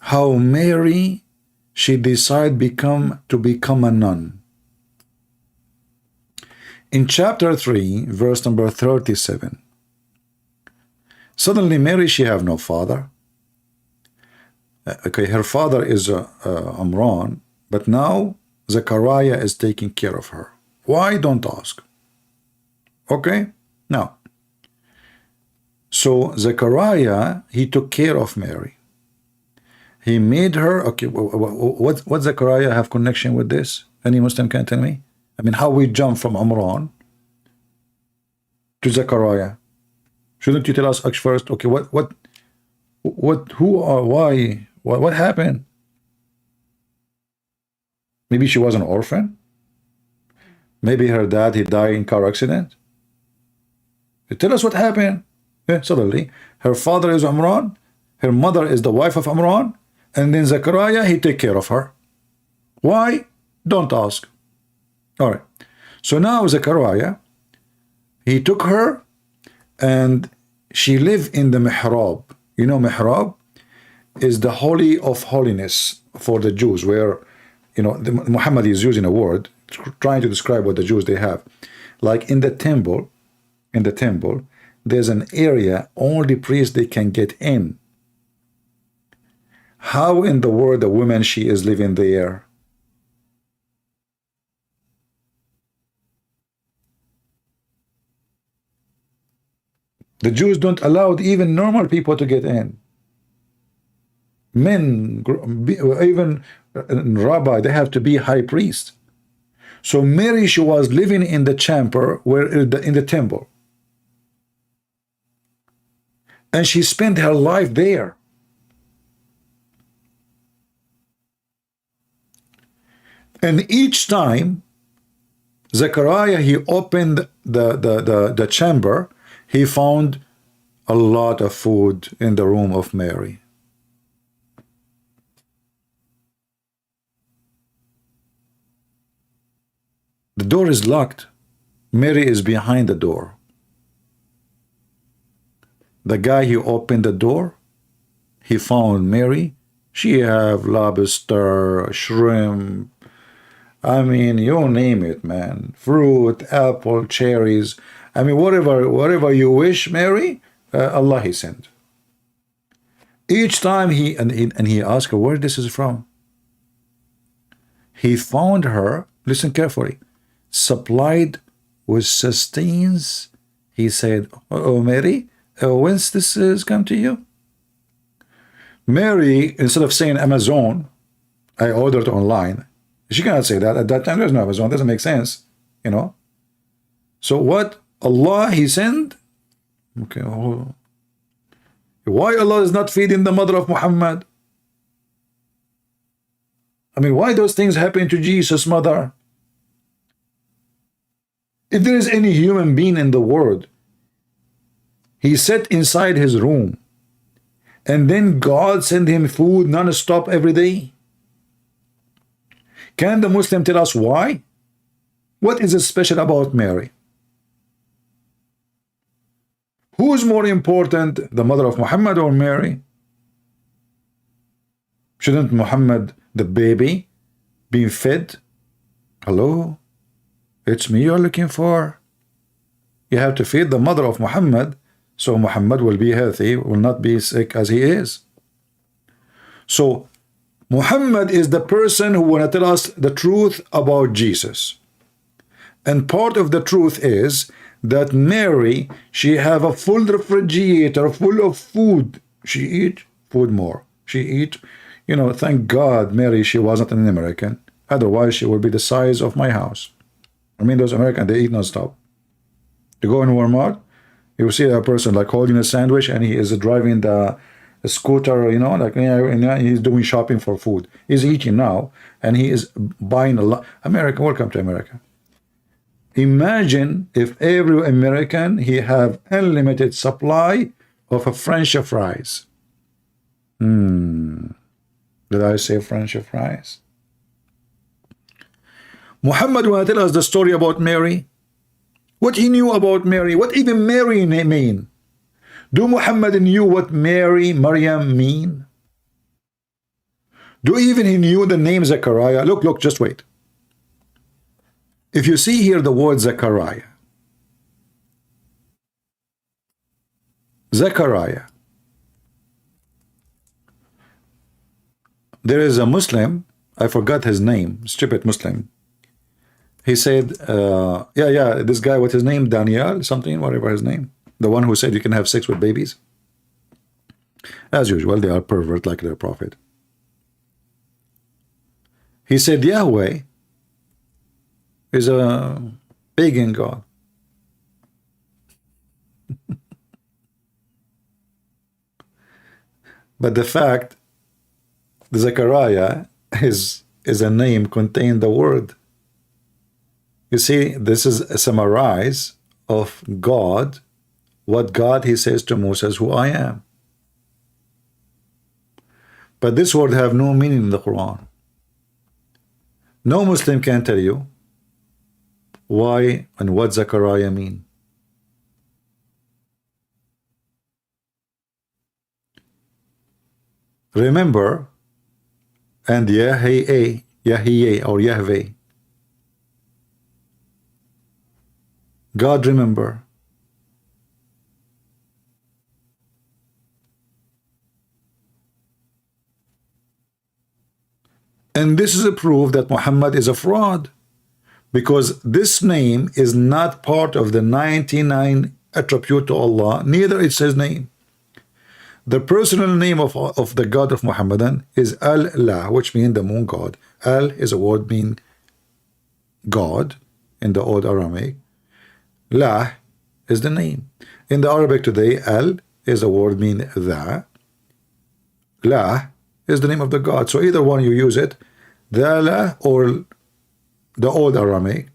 how Mary, she decided to become a nun. In chapter 3, verse number 37. Suddenly Mary, she have no father. Okay, her father is Amran, but now Zechariah is taking care of her. Why? Don't ask. Okay, now, so Zechariah, he took care of Mary. He made her, okay, what Zechariah have connection with this? Any Muslim can tell me? I mean, how we jump from Amran to Zechariah? Shouldn't you tell us first? Okay, who or why? What happened? Maybe she was an orphan. Maybe her dad, he died in car accident. Tell us what happened. Suddenly, her father is Amran, her mother is the wife of Amran, and then Zechariah, he take care of her. Why? Don't ask. All right. So now Zechariah, he took her, and she lived in the mihrab. You know, mihrab is the holy of holiness for the Jews, where, you know, Muhammad is using a word trying to describe what the Jews they have. Like in the temple, there's an area only priests they can get in. How in the world the woman she is living there? The Jews don't allow even normal people to get in. Men, even rabbi, they have to be high priest. So Mary, she was living in the chamber, where in the temple, and she spent her life there. And each time Zechariah, he opened the chamber, he found a lot of food in the room of Mary. The door is locked. Mary is behind the door. The guy who opened the door, he found Mary. She have lobster, shrimp, I mean, you name it, man. Fruit, apple, cherries. I mean, whatever you wish, Mary, Allah he sent. Each time he asked her where this is from. He found her, listen carefully, supplied with sustenance. He said, "Oh, Mary, whence this has come to you?" Mary, instead of saying Amazon, I ordered online. She cannot say that. At that time, there's no Amazon. It doesn't make sense, you know. So what Allah he sent? Okay. Why Allah is not feeding the mother of Muhammad? I mean, why those things happen to Jesus' mother? If there is any human being in the world, he sat inside his room, and then God sent him food non-stop every day. Can the Muslim tell us why? What is special about Mary? Who is more important, the mother of Muhammad or Mary? Shouldn't Muhammad, the baby, be fed? Hello? It's me you're looking for. You have to feed the mother of Muhammad, so Muhammad will be healthy, will not be sick as he is. So Muhammad is the person who want to tell us the truth about Jesus. And part of the truth is that Mary, she have a full refrigerator full of food. She eat food more. She eat, thank God Mary, she wasn't an American. Otherwise, she would be the size of my house. I mean, those Americans, they eat non-stop. You go in Walmart, you see a person like holding a sandwich and he is driving the scooter, he's doing shopping for food. He's eating now and he is buying a lot. America, welcome to America. Imagine if every American, he have unlimited supply of a French fries. Did I say French fries? Muhammad will tell us the story about Mary. What he knew about Mary. What even Mary mean? Do Muhammad knew what Maryam mean? Do even he knew the name Zechariah? Look, just wait. If you see here the word Zechariah, there is a Muslim, I forgot his name, stupid Muslim. He said, this guy, what's his name? Daniel, something, whatever his name. The one who said you can have sex with babies. As usual, they are pervert like their prophet. He said Yahweh is a pagan god. But the fact, the Zechariah is a name contain the word. You see, this is a summarize of God, what God he says to Moses, who I am. But this word have no meaning in the Quran. No Muslim can tell you why and what Zechariah mean. Remember, and Yahweh or Yahweh, God remember. And this is a proof that Muhammad is a fraud, because this name is not part of the 99 attribute to Allah, neither it's his name. The personal name of the God of Muhammadan is Al-La, which means the moon god. Al is a word meaning God in the old Aramaic. La is the name. In the Arabic today, Al is a word meaning the. La is the name of the God. So either one you use it, the La or the old Aramaic,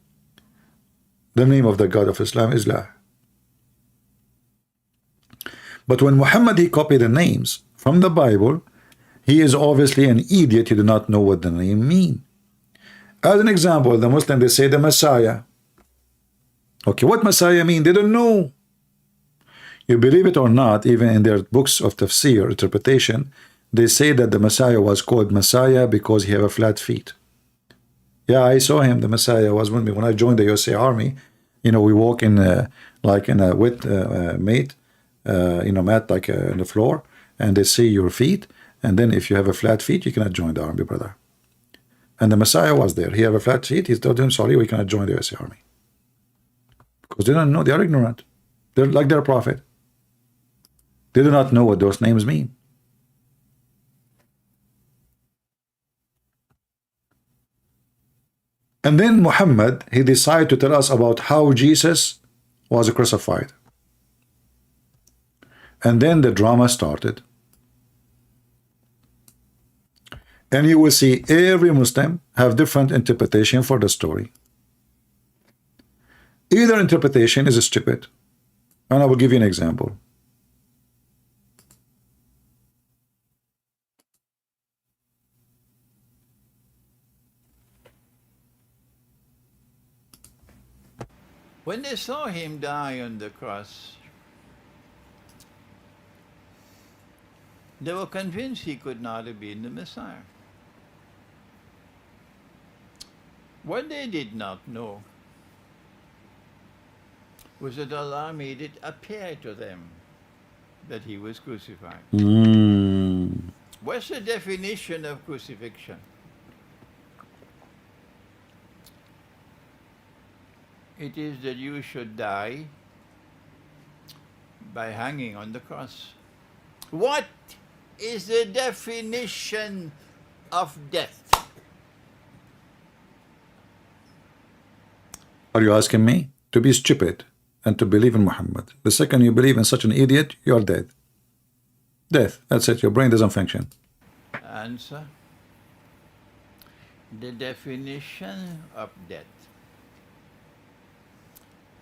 the name of the God of Islam is La. But when Muhammad he copied the names from the Bible, he is obviously an idiot. He did not know what the name mean. As an example, the Muslim, they say the Messiah. Okay, what Messiah mean? They don't know. You believe it or not, even in their books of tafsir, interpretation, they say that the Messiah was called Messiah because he have a flat feet. Yeah, I saw him. The Messiah was with me when I joined the USA Army. We walk in like in a wet mat, mat like on the floor, and they see your feet. And then if you have a flat feet, you cannot join the army, brother. And the Messiah was there. He have a flat feet. He told him, sorry, we cannot join the USA Army. Because they don't know. They are ignorant. They're like their prophet. They do not know what those names mean. And then Muhammad, he decided to tell us about how Jesus was crucified. And then the drama started. And you will see every Muslim have different interpretation for the story. Either interpretation is stupid. And I will give you an example. When they saw him die on the cross, they were convinced he could not have been the Messiah. What they did not know was that Allah made it appear to them that he was crucified. What's the definition of crucifixion? It is that you should die by hanging on the cross. What is the definition of death? Are you asking me? To be stupid and to believe in Muhammad. The second you believe in such an idiot, you are dead. Death. That's it. Your brain doesn't function. Answer. The definition of death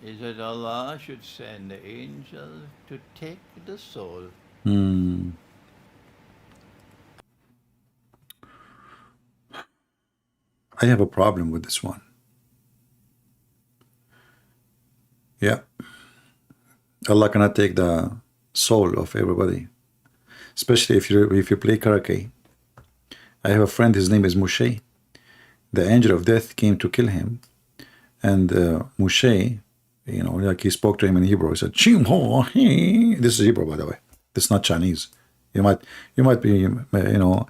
is that Allah should send the angel to take the soul. I have a problem with this one. Yeah. Allah cannot take the soul of everybody. Especially if you play karaoke. I have a friend, his name is Moshe. The angel of death came to kill him. And Moshe, you know, like he spoke to him in Hebrew. He said, "Chim ho he." This is Hebrew, by the way. This is not Chinese. You might be, you know,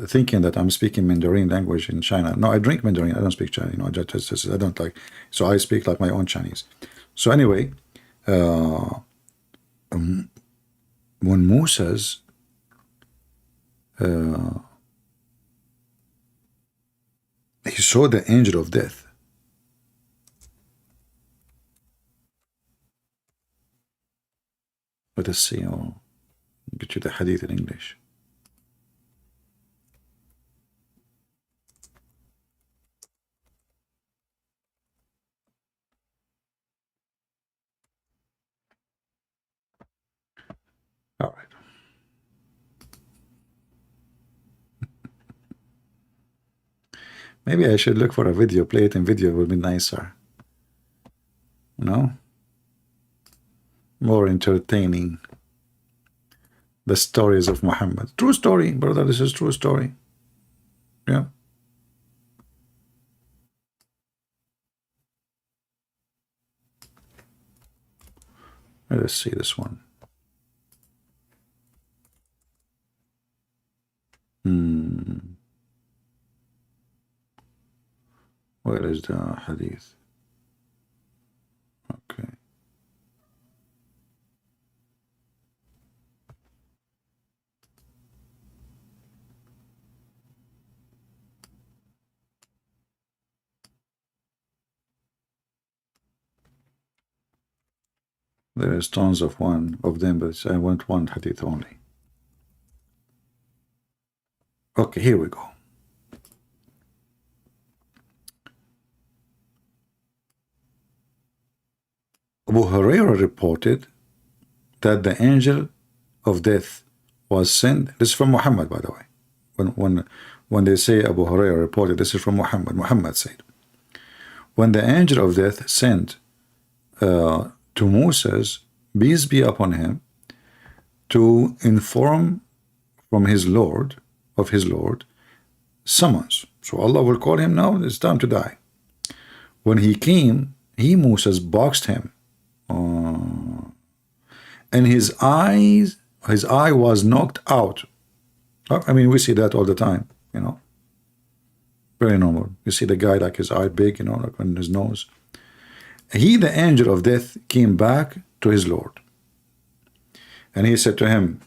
thinking that I'm speaking Mandarin language in China. No, I drink Mandarin. I don't speak Chinese. You know, I don't like. So I speak like my own Chinese. So anyway, when Moses he saw the angel of death. Let us see. I'll get you the hadith in English. All right. Maybe I should look for a video, play it in video, it would be nicer. No? More entertaining. The stories of Muhammad. True story, brother, this is true story. Yeah. Let us see this one. Where is the hadith? Okay. There is tons of them, but I want one hadith only. Okay, here we go. Abu Hurairah reported that the angel of death was sent. This is from Muhammad, by the way. When they say Abu Hurairah reported, this is from Muhammad. Muhammad said, when the angel of death sent to Moses, peace be upon him, to inform from his Lord, of his Lord, summons. So Allah will call him now, it's time to die. When he came, Moses boxed him. And his eye was knocked out. I mean, we see that all the time, you know. Very normal. You see the guy like his eye big, you know, like on his nose. The angel of death, came back to his Lord. And he said to him,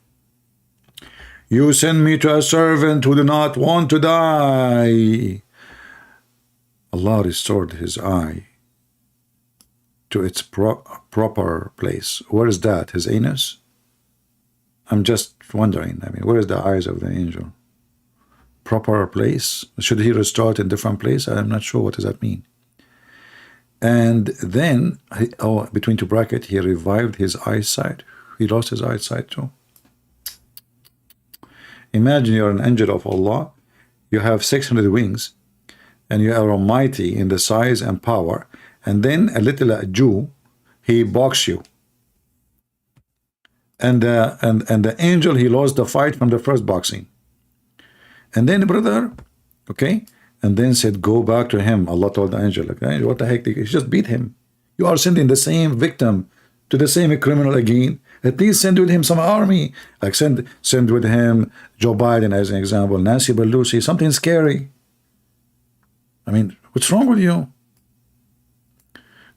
you send me to a servant who do not want to die. Allah restored his eye to its proper place. Where is that? His anus? I'm just wondering. I mean, where is the eyes of the angel? Proper place? Should he restore it in different place? I'm not sure. What does that mean? And then, between two brackets, he revived his eyesight. He lost his eyesight too. Imagine you're an angel of Allah. You have 600 wings, and you are almighty in the size and power. and then a little Jew, he box you. And the angel, he lost the fight from the first boxing. And then brother, okay, and then said, go back to him. Allah told the angel, like, angel, what the heck? He just beat him. You are sending the same victim to the same criminal again. At least send with him some army. Like send with him Joe Biden as an example, Nancy Pelosi, something scary. I mean, what's wrong with you?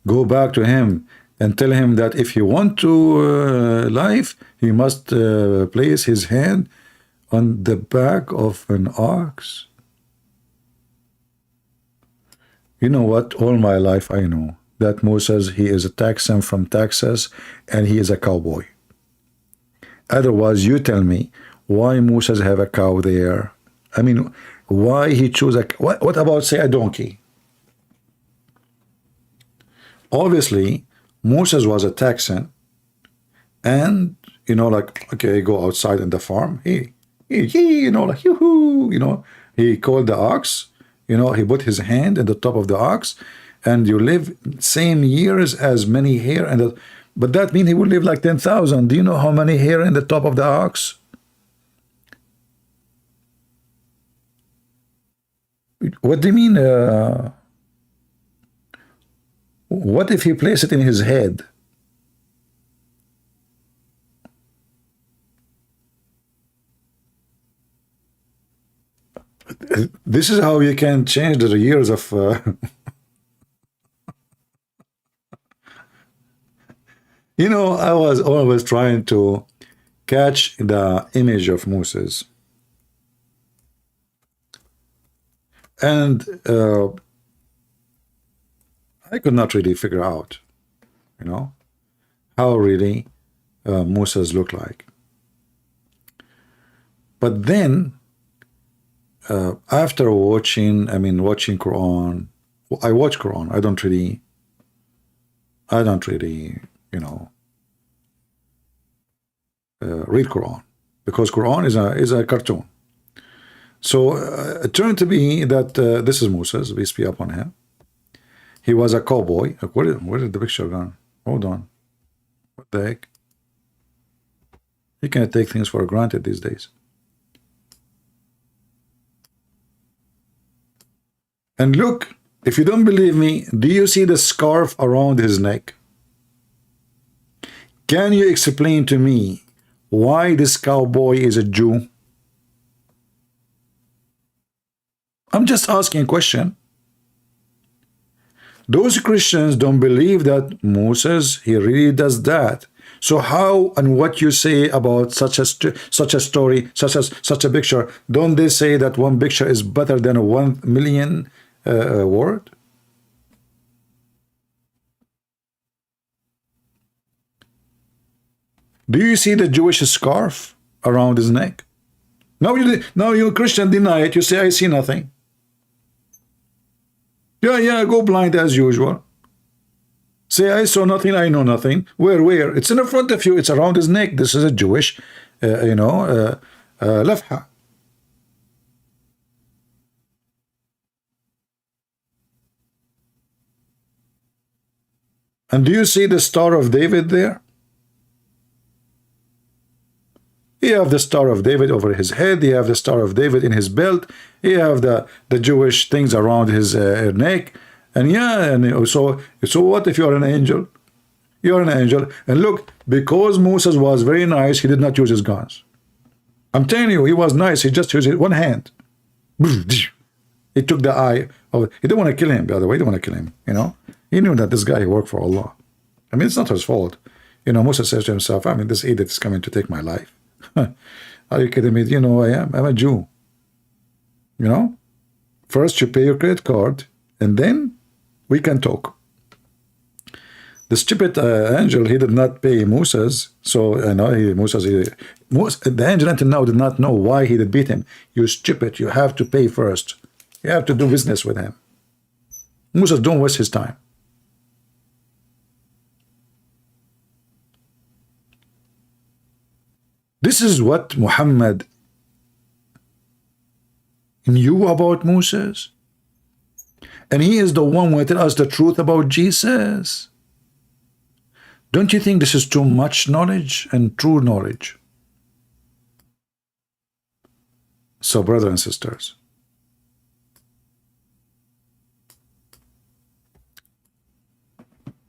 Go back to him and tell him that if he want to life, he must place his hand on the back of an ox. You know what? All my life I know that Moses, he is a Texan from Texas, and he is a cowboy. Otherwise, you tell me why Moses have a cow there. I mean, why he choose a... What about, say, a donkey? Obviously, Moses was a Texan, and, you know, like, okay, go outside in the farm. He you know, like, yoo-hoo, you know, he called the ox, you know, he put his hand in the top of the ox, and you live same years as many hair, and but that means he will live like 10,000. Do you know how many hair in the top of the ox? What do you mean? What if he place it in his head? This is how you can change the years of... You know, I was always trying to catch the image of Moses. And I could not really figure out, you know, how really Moses looked like. But then, after watching Quran, I watch Quran. I don't really, you know, read Quran, because Quran is a cartoon. So it turned to be that this is Moses, peace be upon him. He was a cowboy. Where did the picture gone? Hold on. What the heck? You can't take things for granted these days. And look, if you don't believe me, do you see the scarf around his neck? Can you explain to me why this cowboy is a Jew? I'm just asking a question. Those Christians don't believe that Moses, he really does that. So how and what you say about such a story, such a picture, don't they say that one picture is better than 1 million word? Do you see the Jewish scarf around his neck? Now you Christian deny it. You say, I see nothing. Yeah, go blind as usual. Say, I saw nothing, I know nothing. Where? It's in the front of you. It's around his neck. This is a Jewish, lafha. And do you see the Star of David there? You have the Star of David over his head. You have the Star of David in his belt. You have the Jewish things around his neck. And yeah, and so what if you're an angel? You're an angel. And look, because Moses was very nice, he did not use his guns. I'm telling you, he was nice. He just used one hand. He took the eye of... He didn't want to kill him, by the way. He didn't want to kill him, you know. He knew that this guy worked for Allah. I mean, it's not his fault. You know, Moses says to himself, I mean, this idiot is coming to take my life. Are you kidding me? You know who I am? I'm a Jew. You know? First you pay your credit card, and then we can talk. The stupid angel, he did not pay Moses. So, the angel until now did not know why he did beat him. You stupid, you have to pay first. You have to do business with him. Moses, don't waste his time. This is what Muhammad knew about Moses. And he is the one who tell us the truth about Jesus. Don't you think this is too much knowledge and true knowledge? So, brothers and sisters,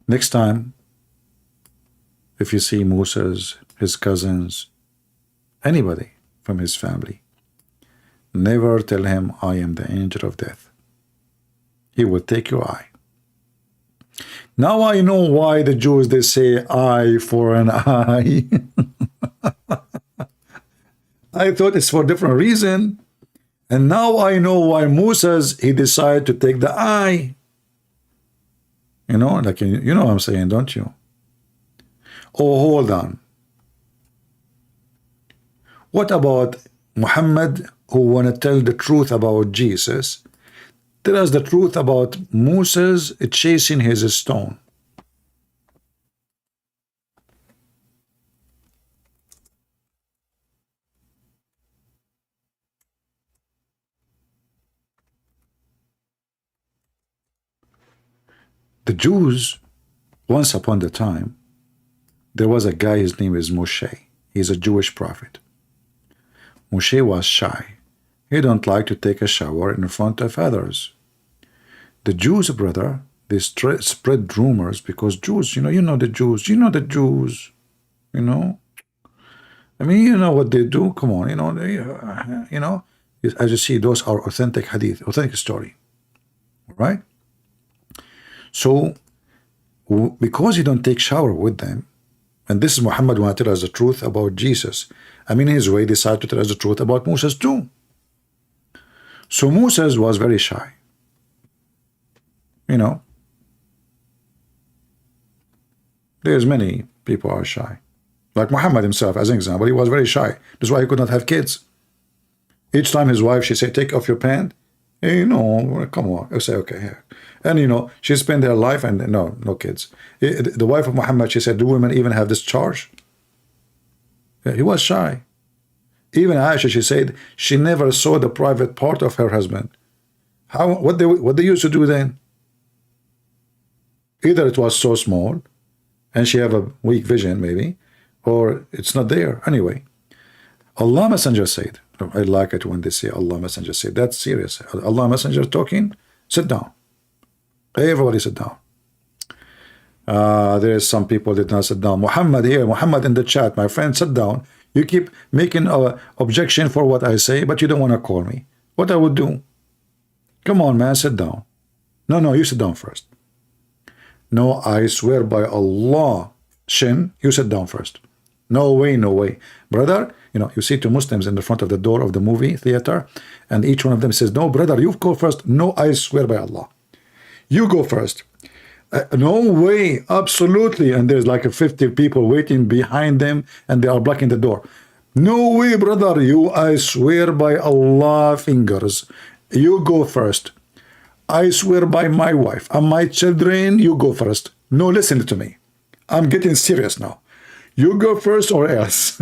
next time, if you see Moses, his cousins, anybody from his family, never tell him, I am the angel of death. He will take your eye. Now I know why the Jews, they say eye for an eye. I thought it's for a different reason. And now I know why Moses, he decided to take the eye. You know, like, you know what I'm saying, don't you? Oh, hold on. What about Muhammad, who want to tell the truth about Jesus? Tell us the truth about Moses chasing his stone. The Jews, once upon a time, there was a guy, his name is Moshe. He's a Jewish prophet. Moshe was shy. He don't like to take a shower in front of others. The Jews, brother, they spread rumors because Jews, you know the Jews, you know. I mean, you know what they do. Come on, you know, as you see, those are authentic hadith, authentic story, right? So, because you don't take shower with them, and this is Muhammad want to tell us the truth about Jesus. I mean, his way decided to tell us the truth about Moses too. So Moses was very shy. You know, there's many people are shy. Like Muhammad himself, as an example, he was very shy. That's why he could not have kids. Each time his wife, she said, take off your pants. Hey, no, come on. I say, okay, here. And, you know, she spent their life and no kids. The wife of Muhammad, she said, do women even have this charge? Yeah, he was shy. Even Aisha, she said, she never saw the private part of her husband. What they used to do then? Either it was so small, and she have a weak vision, maybe, or it's not there. Anyway, Allah Messenger said, I like it when they say Allah Messenger said, that's serious. Allah Messenger talking, sit down. Everybody sit down. There is some people that did not sit down. Muhammad here, Muhammad in the chat, my friend, sit down. You keep making an objection for what I say, but you don't want to call me. What I would do? Come on, man, sit down. No, you sit down first. No, I swear by Allah, Shin, you sit down first. No way, no way. Brother, you know, you see two Muslims in the front of the door of the movie theater, and each one of them says, no, brother, you go first. No, I swear by Allah. You go first. No way, absolutely. And there's like 50 people waiting behind them, and they are blocking the door. No way, brother, I swear by Allah, fingers. You go first. I swear by my wife and my children, you go first. No, listen to me. I'm getting serious now. You go first or else.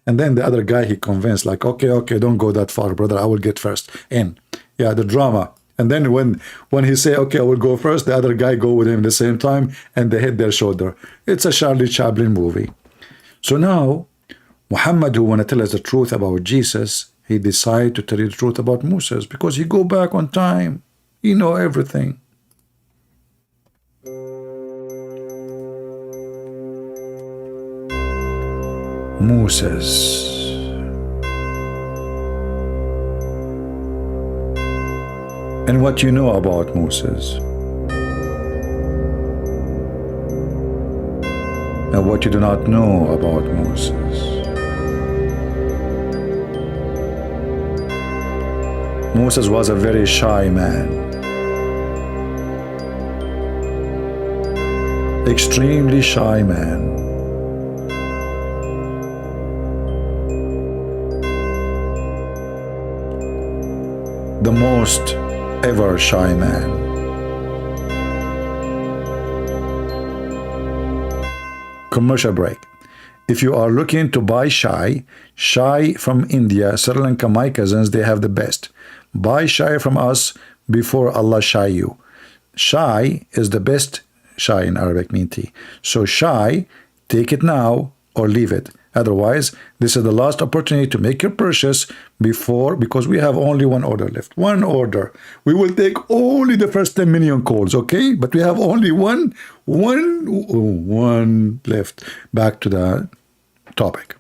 And then the other guy, he convinced, like, okay, don't go that far, brother. I will get first in. Yeah, the drama. And then when he say, okay, I will go first, the other guy go with him at the same time, and they hit their shoulder. It's a Charlie Chaplin movie. So now, Muhammad, who want to tell us the truth about Jesus, he decided to tell you the truth about Moses because he go back on time. He know everything. Moses. And what you know about Moses. And what you do not know about Moses. Moses was a very shy man. Extremely shy man. The most ever shy man. Commercial break. If you are looking to buy shy from India, Sri Lanka, my cousins, they have the best. Buy shy from us, before Allah shy you. Shy is the best shy in Arabic mean tea. So shy, take it now or leave it. Otherwise, this is the last opportunity to make your purchase before, because we have only one order left. One order. We will take only the first 10 million calls, okay? But we have only one left. Back to the topic.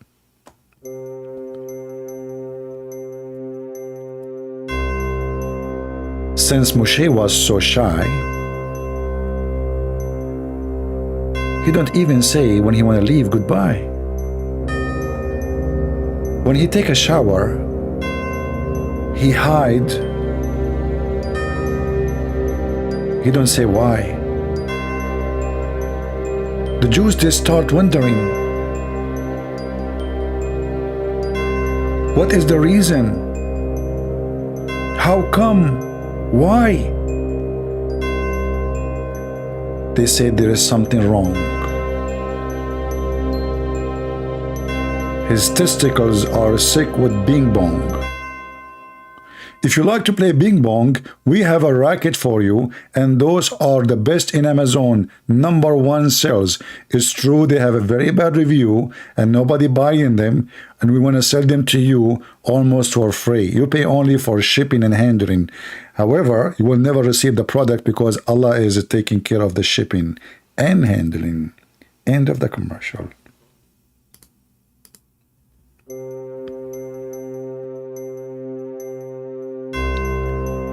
Since Moshe was so shy, he don't even say when he want to leave goodbye. When he take a shower, he hide. He don't say why. The Jews, they start wondering, what is the reason? How come? Why? They say there is something wrong. His testicles are sick with bing bong. If you like to play bing bong, we have a racket for you, and those are the best in Amazon. #1 sales. It's true they have a very bad review and nobody buying them, and we want to sell them to you almost for free. You pay only for shipping and handling. However, you will never receive the product because Allah is taking care of the shipping and handling. End of the commercial.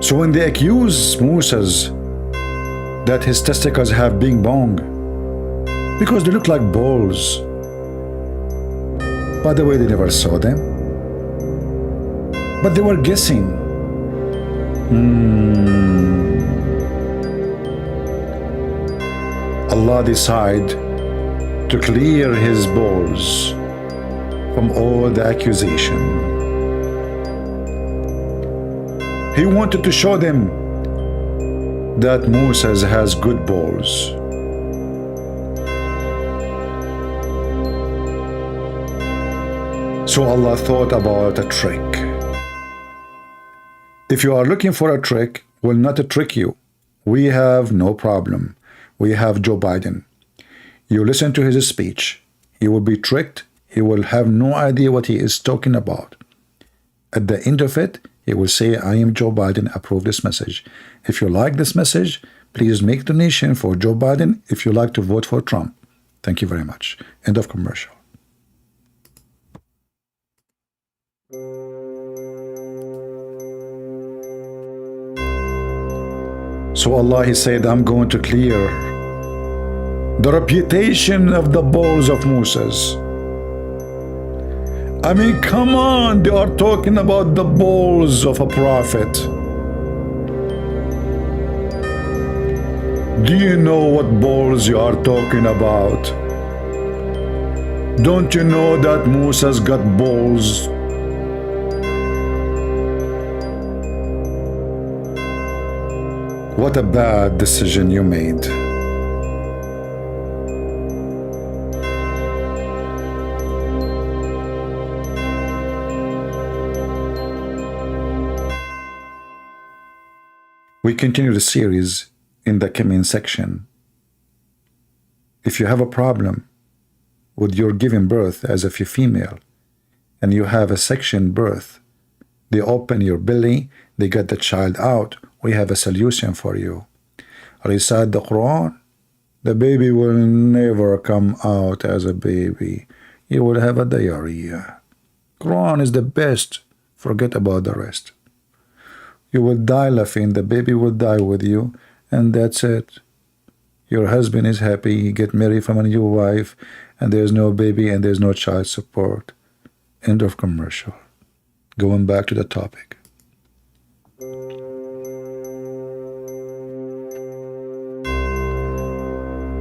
So when they accuse Moses that his testicles have bing bong, because they look like balls. By the way, they never saw them, but they were guessing. Allah decided to clear his balls from all the accusation. He wanted to show them that Moses has good balls. So Allah thought about a trick. If you are looking for a trick, we'll not trick you. We have no problem. We have Joe Biden. You listen to his speech. He will be tricked. He will have no idea what he is talking about. At the end of it, he will say, I am Joe Biden, approve this message. If you like this message, please make donation for Joe Biden if you like to vote for Trump. Thank you very much. End of commercial. So Allah, He said, I'm going to clear the reputation of the balls of Moses. I mean, come on, they are talking about the balls of a prophet. Do you know what balls you are talking about? Don't you know that Moses got balls? What a bad decision you made. We continue the series in the comment section. If you have a problem with your giving birth as a female and you have a section birth, they open your belly, they get the child out, we have a solution for you. Recite the Quran. The baby will never come out as a baby. You will have a diarrhea. Quran is the best. Forget about the rest. You will die laughing, the baby will die with you, and that's it. Your husband is happy, you get married from a new wife, and there's no baby and there's no child support. End of commercial. Going back to the topic.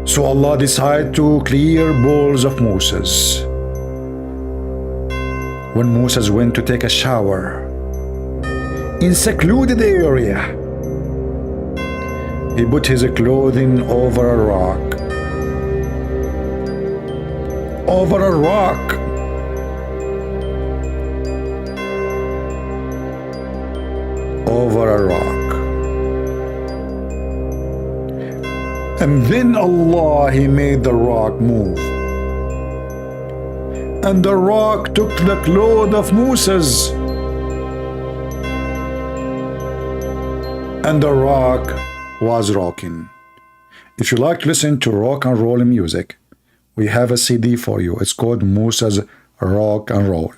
So Allah decided to clear balls of Moses. When Moses went to take a shower in secluded area, he put his clothing over a rock. Over a rock. Over a rock. And then Allah, He made the rock move. And the rock took the clothes of Moses. And the rock was rocking. If you like to listen to rock and roll music, we have a CD for you. It's called Moses Rock and Roll.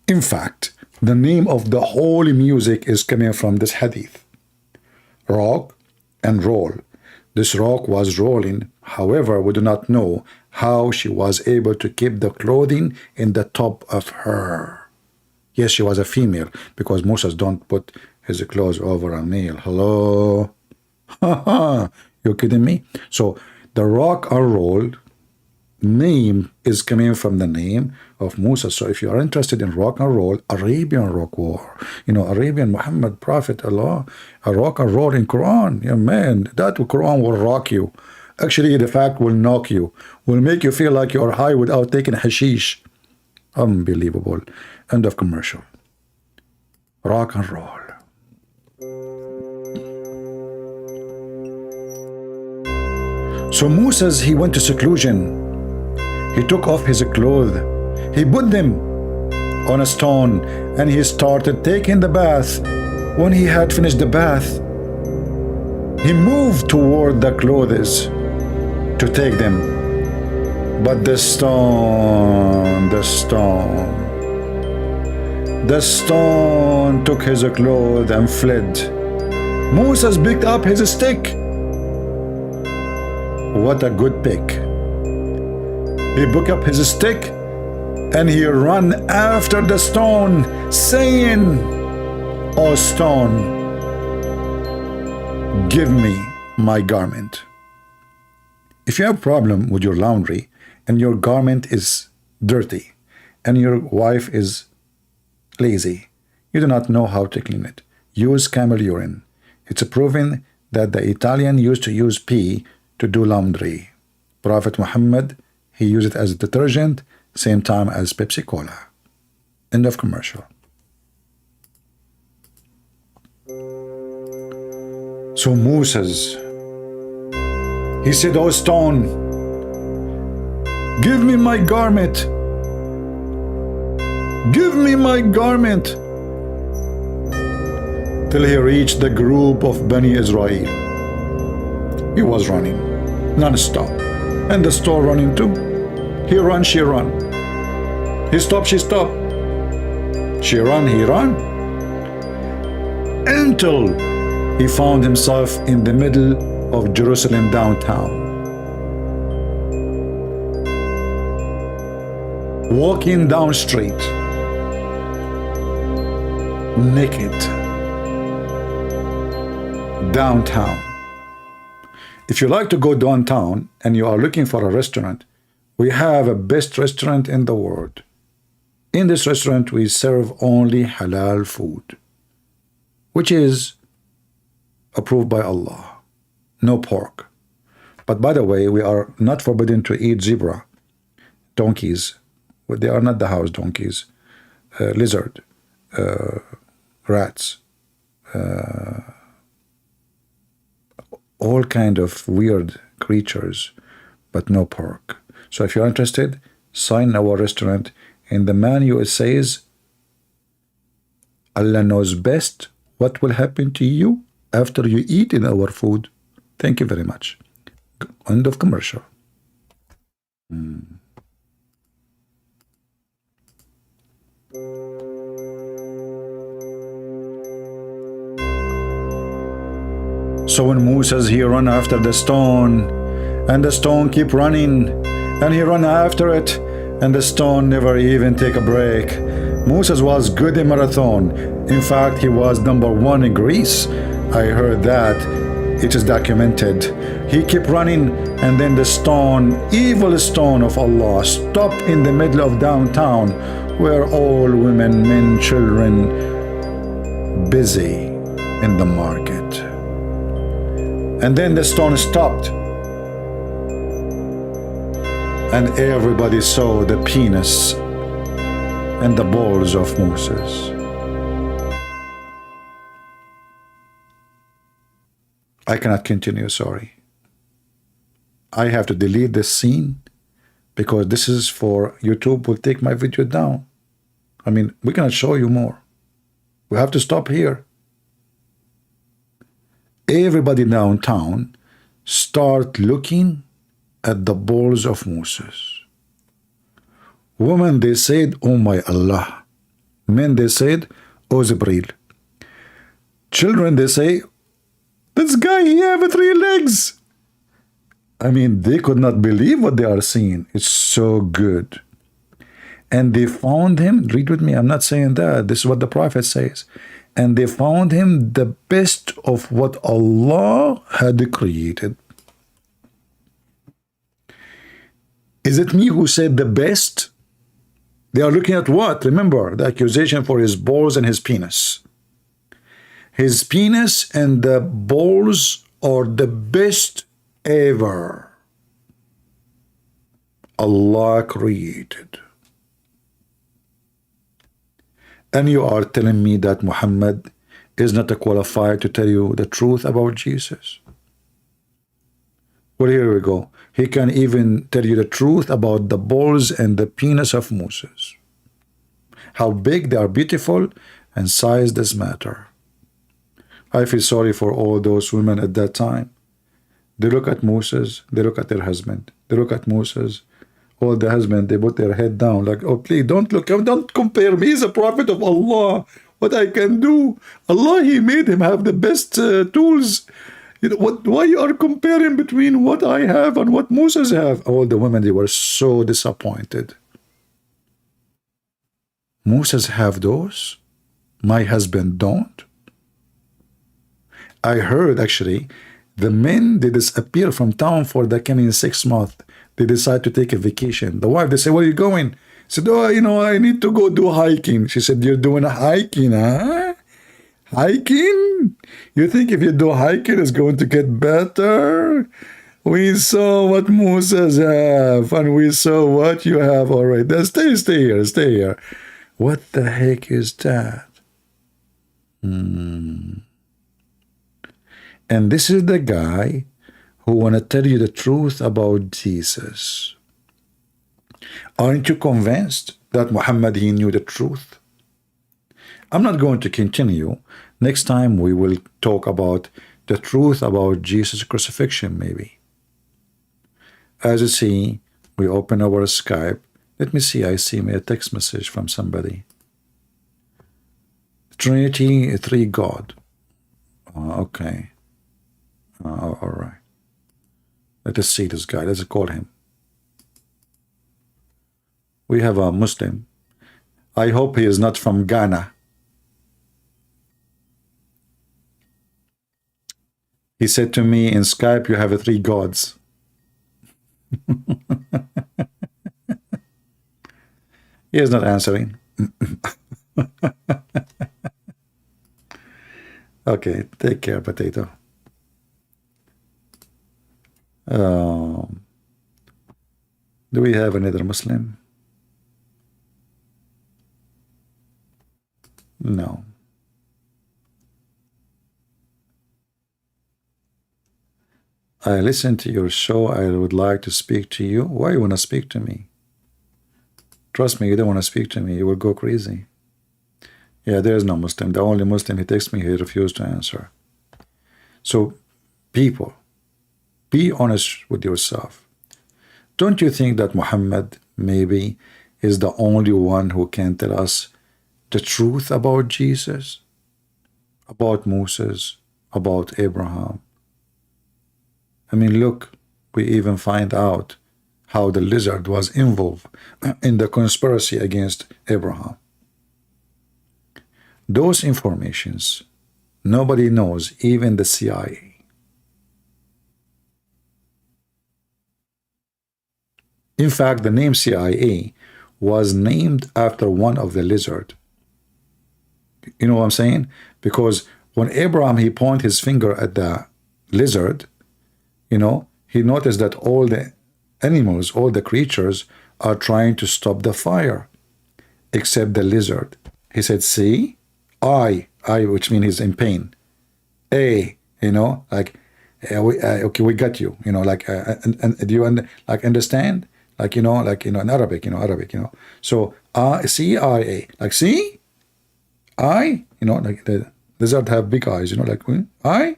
In fact, the name of the whole music is coming from this hadith. Rock and roll. This rock was rolling. However, we do not know how she was able to keep the clothing in the top of her. Yes, she was a female, because Moses don't put his clothes over a male. Hello? You kidding me? So the rock and roll name is coming from the name of Moses. So if you are interested in rock and roll, Arabian rock war, Arabian Muhammad Prophet Allah, a rock and roll in Quran, yeah man, that Quran will rock you. Actually, the fact will knock you, will make you feel like you are high without taking hashish. Unbelievable. End of commercial. Rock and roll. So Moses, he went to seclusion. He took off his clothes. He put them on a stone and he started taking the bath. When he had finished the bath, he moved toward the clothes to take them. But the stone took his clothes and fled. Moses picked up his stick. What a good pick. He picked up his stick and he ran after the stone, saying, "O stone, give me my garment." If you have a problem with your laundry and your garment is dirty and your wife is lazy, you do not know how to clean it, use camel urine. It's proven that the Italian used to use pee to do laundry. Prophet Muhammad, he used it as a detergent, same time as Pepsi Cola. End of commercial. So Moses, he said, "Oh stone, give me my garment. Give me my garment." Till he reached the group of Bani Israel. He was running non-stop. And the store running too. He run, she run. He stop, she stop. She run, he run. Until he found himself in the middle of Jerusalem downtown. Walking down street. Naked. Downtown. If you like to go downtown and you are looking for a restaurant, we have a best restaurant in the world. In this restaurant, we serve only halal food, which is approved by Allah. No pork. But by the way, we are not forbidden to eat zebra, donkeys. They are not the house donkeys. Lizard, rats, all kind of weird creatures, but no pork. So if you're interested, sign our restaurant. In the menu it says, Allah knows best what will happen to you after you eat in our food. Thank you very much. End of commercial. So when Moses, he run after the stone, and the stone keep running, and he run after it, and the stone never even take a break. Moses was good in marathon. In fact, he was #1 in Greece. I heard that. It is documented. He kept running, and then the stone, evil stone of Allah, stopped in the middle of downtown, where all women, men, children, busy in the market. And then the stone stopped, and everybody saw the penis and the balls of Moses. I cannot continue, sorry. I have to delete this scene because this is for YouTube will take my video down. I mean, we cannot show you more. We have to stop here. Everybody downtown start looking at the balls of Moses. Women, they said, oh my Allah. Men, they said, oh Jibreel. Children, they say, this guy, he have 3 legs. I mean, they could not believe what they are seeing. It's so good. And they found him, read with me, I'm not saying that. This is what the Prophet says. And they found him the best of what Allah had created. Is it me who said the best? They are looking at what? Remember, the accusation for his balls and his penis. His penis and the balls are the best ever Allah created. And you are telling me that Muhammad is not qualified to tell you the truth about Jesus? Well, here we go. He can even tell you the truth about the balls and the penis of Moses. How big they are, beautiful, and size does matter. I feel sorry for all those women at that time. They look at Moses, they look at their husband. They look at Moses, all the husband, they put their head down like, oh, please, don't look, don't compare me. He's a prophet of Allah. What I can do? Allah, He made him have the best tools. You know, why you are comparing between what I have and what Moses have? All the women, they were so disappointed. Moses have those? My husband don't? I heard, actually, the men, they disappear from town for the coming 6 months. They decide to take a vacation. The wife, they say, where are you going? She said, oh, you know, I need to go do hiking. She said, you're doing a hiking, huh? Hiking? You think if you do hiking, it's going to get better? We saw what Moses have, and we saw what you have. All right, then stay here. What the heck is that? And this is the guy who want to tell you the truth about Jesus. Aren't you convinced that Muhammad, he knew the truth? I'm not going to continue. Next time we will talk about the truth about Jesus' crucifixion, maybe. As you see, we open our Skype. Let me see, I see a text message from somebody. Trinity, 3 God. Okay. All right. Let us see this guy. Let's call him. We have a Muslim. I hope he is not from Ghana. He said to me in Skype, you have 3 gods. He is not answering. Okay, take care, potato. Do we have another Muslim? No. I listened to your show. I would like to speak to you. Why you want to speak to me? Trust me, you don't want to speak to me. You will go crazy. Yeah, there is no Muslim. The only Muslim, he texts me, he refused to answer. So, people, be honest with yourself. Don't you think that Muhammad maybe is the only one who can tell us the truth about Jesus, about Moses, about Abraham? I mean, look, we even find out how the lizard was involved in the conspiracy against Abraham. Those informations, nobody knows, even the CIA. In fact, the name CIA was named after one of the lizard. You know what I'm saying? Because when Abraham, he pointed his finger at the lizard, you know, he noticed that all the animals, all the creatures are trying to stop the fire, except the lizard. He said, see, I, which means he's in pain. A, you know, like, Okay, we got you. You know, like, and do you like understand? Like, in Arabic, So CIA, like see, like the desert have big eyes. Like I,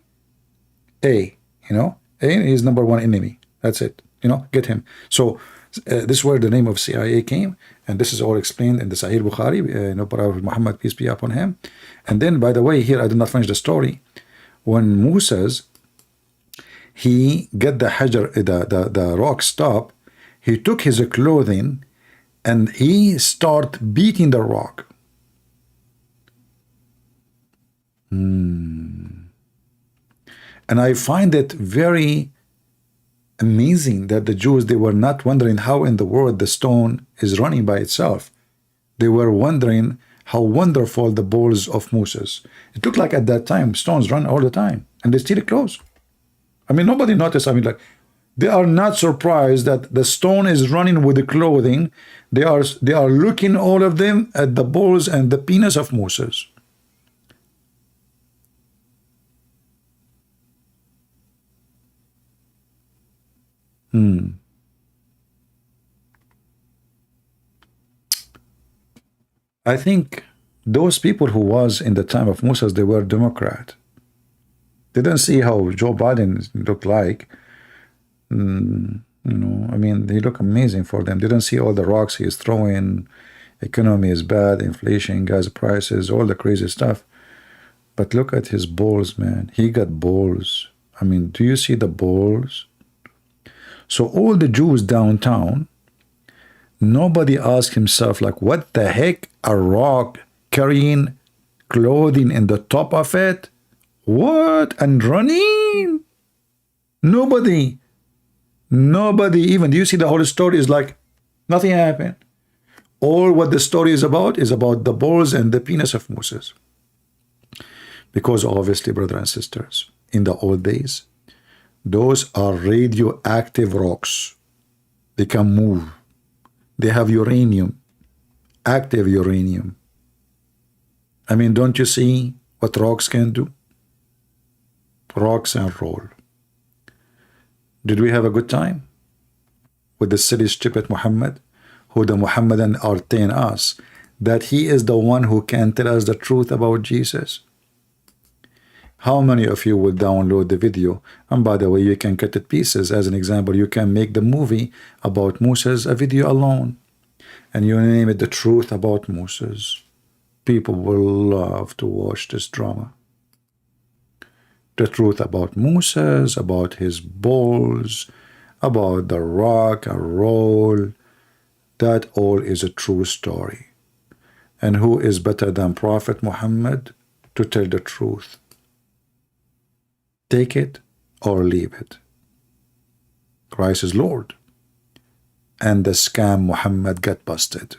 A, A is number one enemy. That's it. Get him. So this is where the name of CIA came, and this is all explained in the Sahih Bukhari. Prophet Muhammad, peace be upon him. And then, by the way, here I did not finish the story. When Moses, he get the hajar, the rock stop, he took his clothing and he start beating the rock. And I find it very amazing that the Jews, they were not wondering how in the world the stone is running by itself. They were wondering how wonderful the balls of Moses. It looked like at that time stones run all the time and they steal clothes. I mean, nobody noticed. I mean, like, they are not surprised that the stone is running with the clothing. They are looking, all of them, at the balls and the penis of Moses. I think those people who was in the time of Moses, they were Democrat. They didn't see how Joe Biden looked like. I mean, they look amazing for them. They didn't see all the rocks he is throwing. Economy is bad, inflation, gas prices, all the crazy stuff. But look at his balls, man. He got balls. I mean, do you see the balls? So all the Jews downtown, nobody asked himself, like, what the heck, a rock carrying clothing in the top of it? What? And running? Nobody even, do you see the whole story is like nothing happened. All what the story is about the balls and the penis of Moses. Because obviously, brothers and sisters, in the old days, those are radioactive rocks. They can move. They have uranium, active uranium. I mean, don't you see what rocks can do? Rocks and roll. Did we have a good time with the silly stupid Muhammad, who the Muhammadan are telling us that he is the one who can tell us the truth about Jesus? How many of you will download the video? And by the way, you can cut it pieces. As an example, you can make the movie about Moses a video alone, and you name it The Truth About Moses. People will love to watch this drama. The truth about Moses, about his balls, about the rock and roll. That all is a true story. And who is better than Prophet Muhammad to tell the truth? Take it or leave it. Christ is Lord. And the scam Muhammad got busted.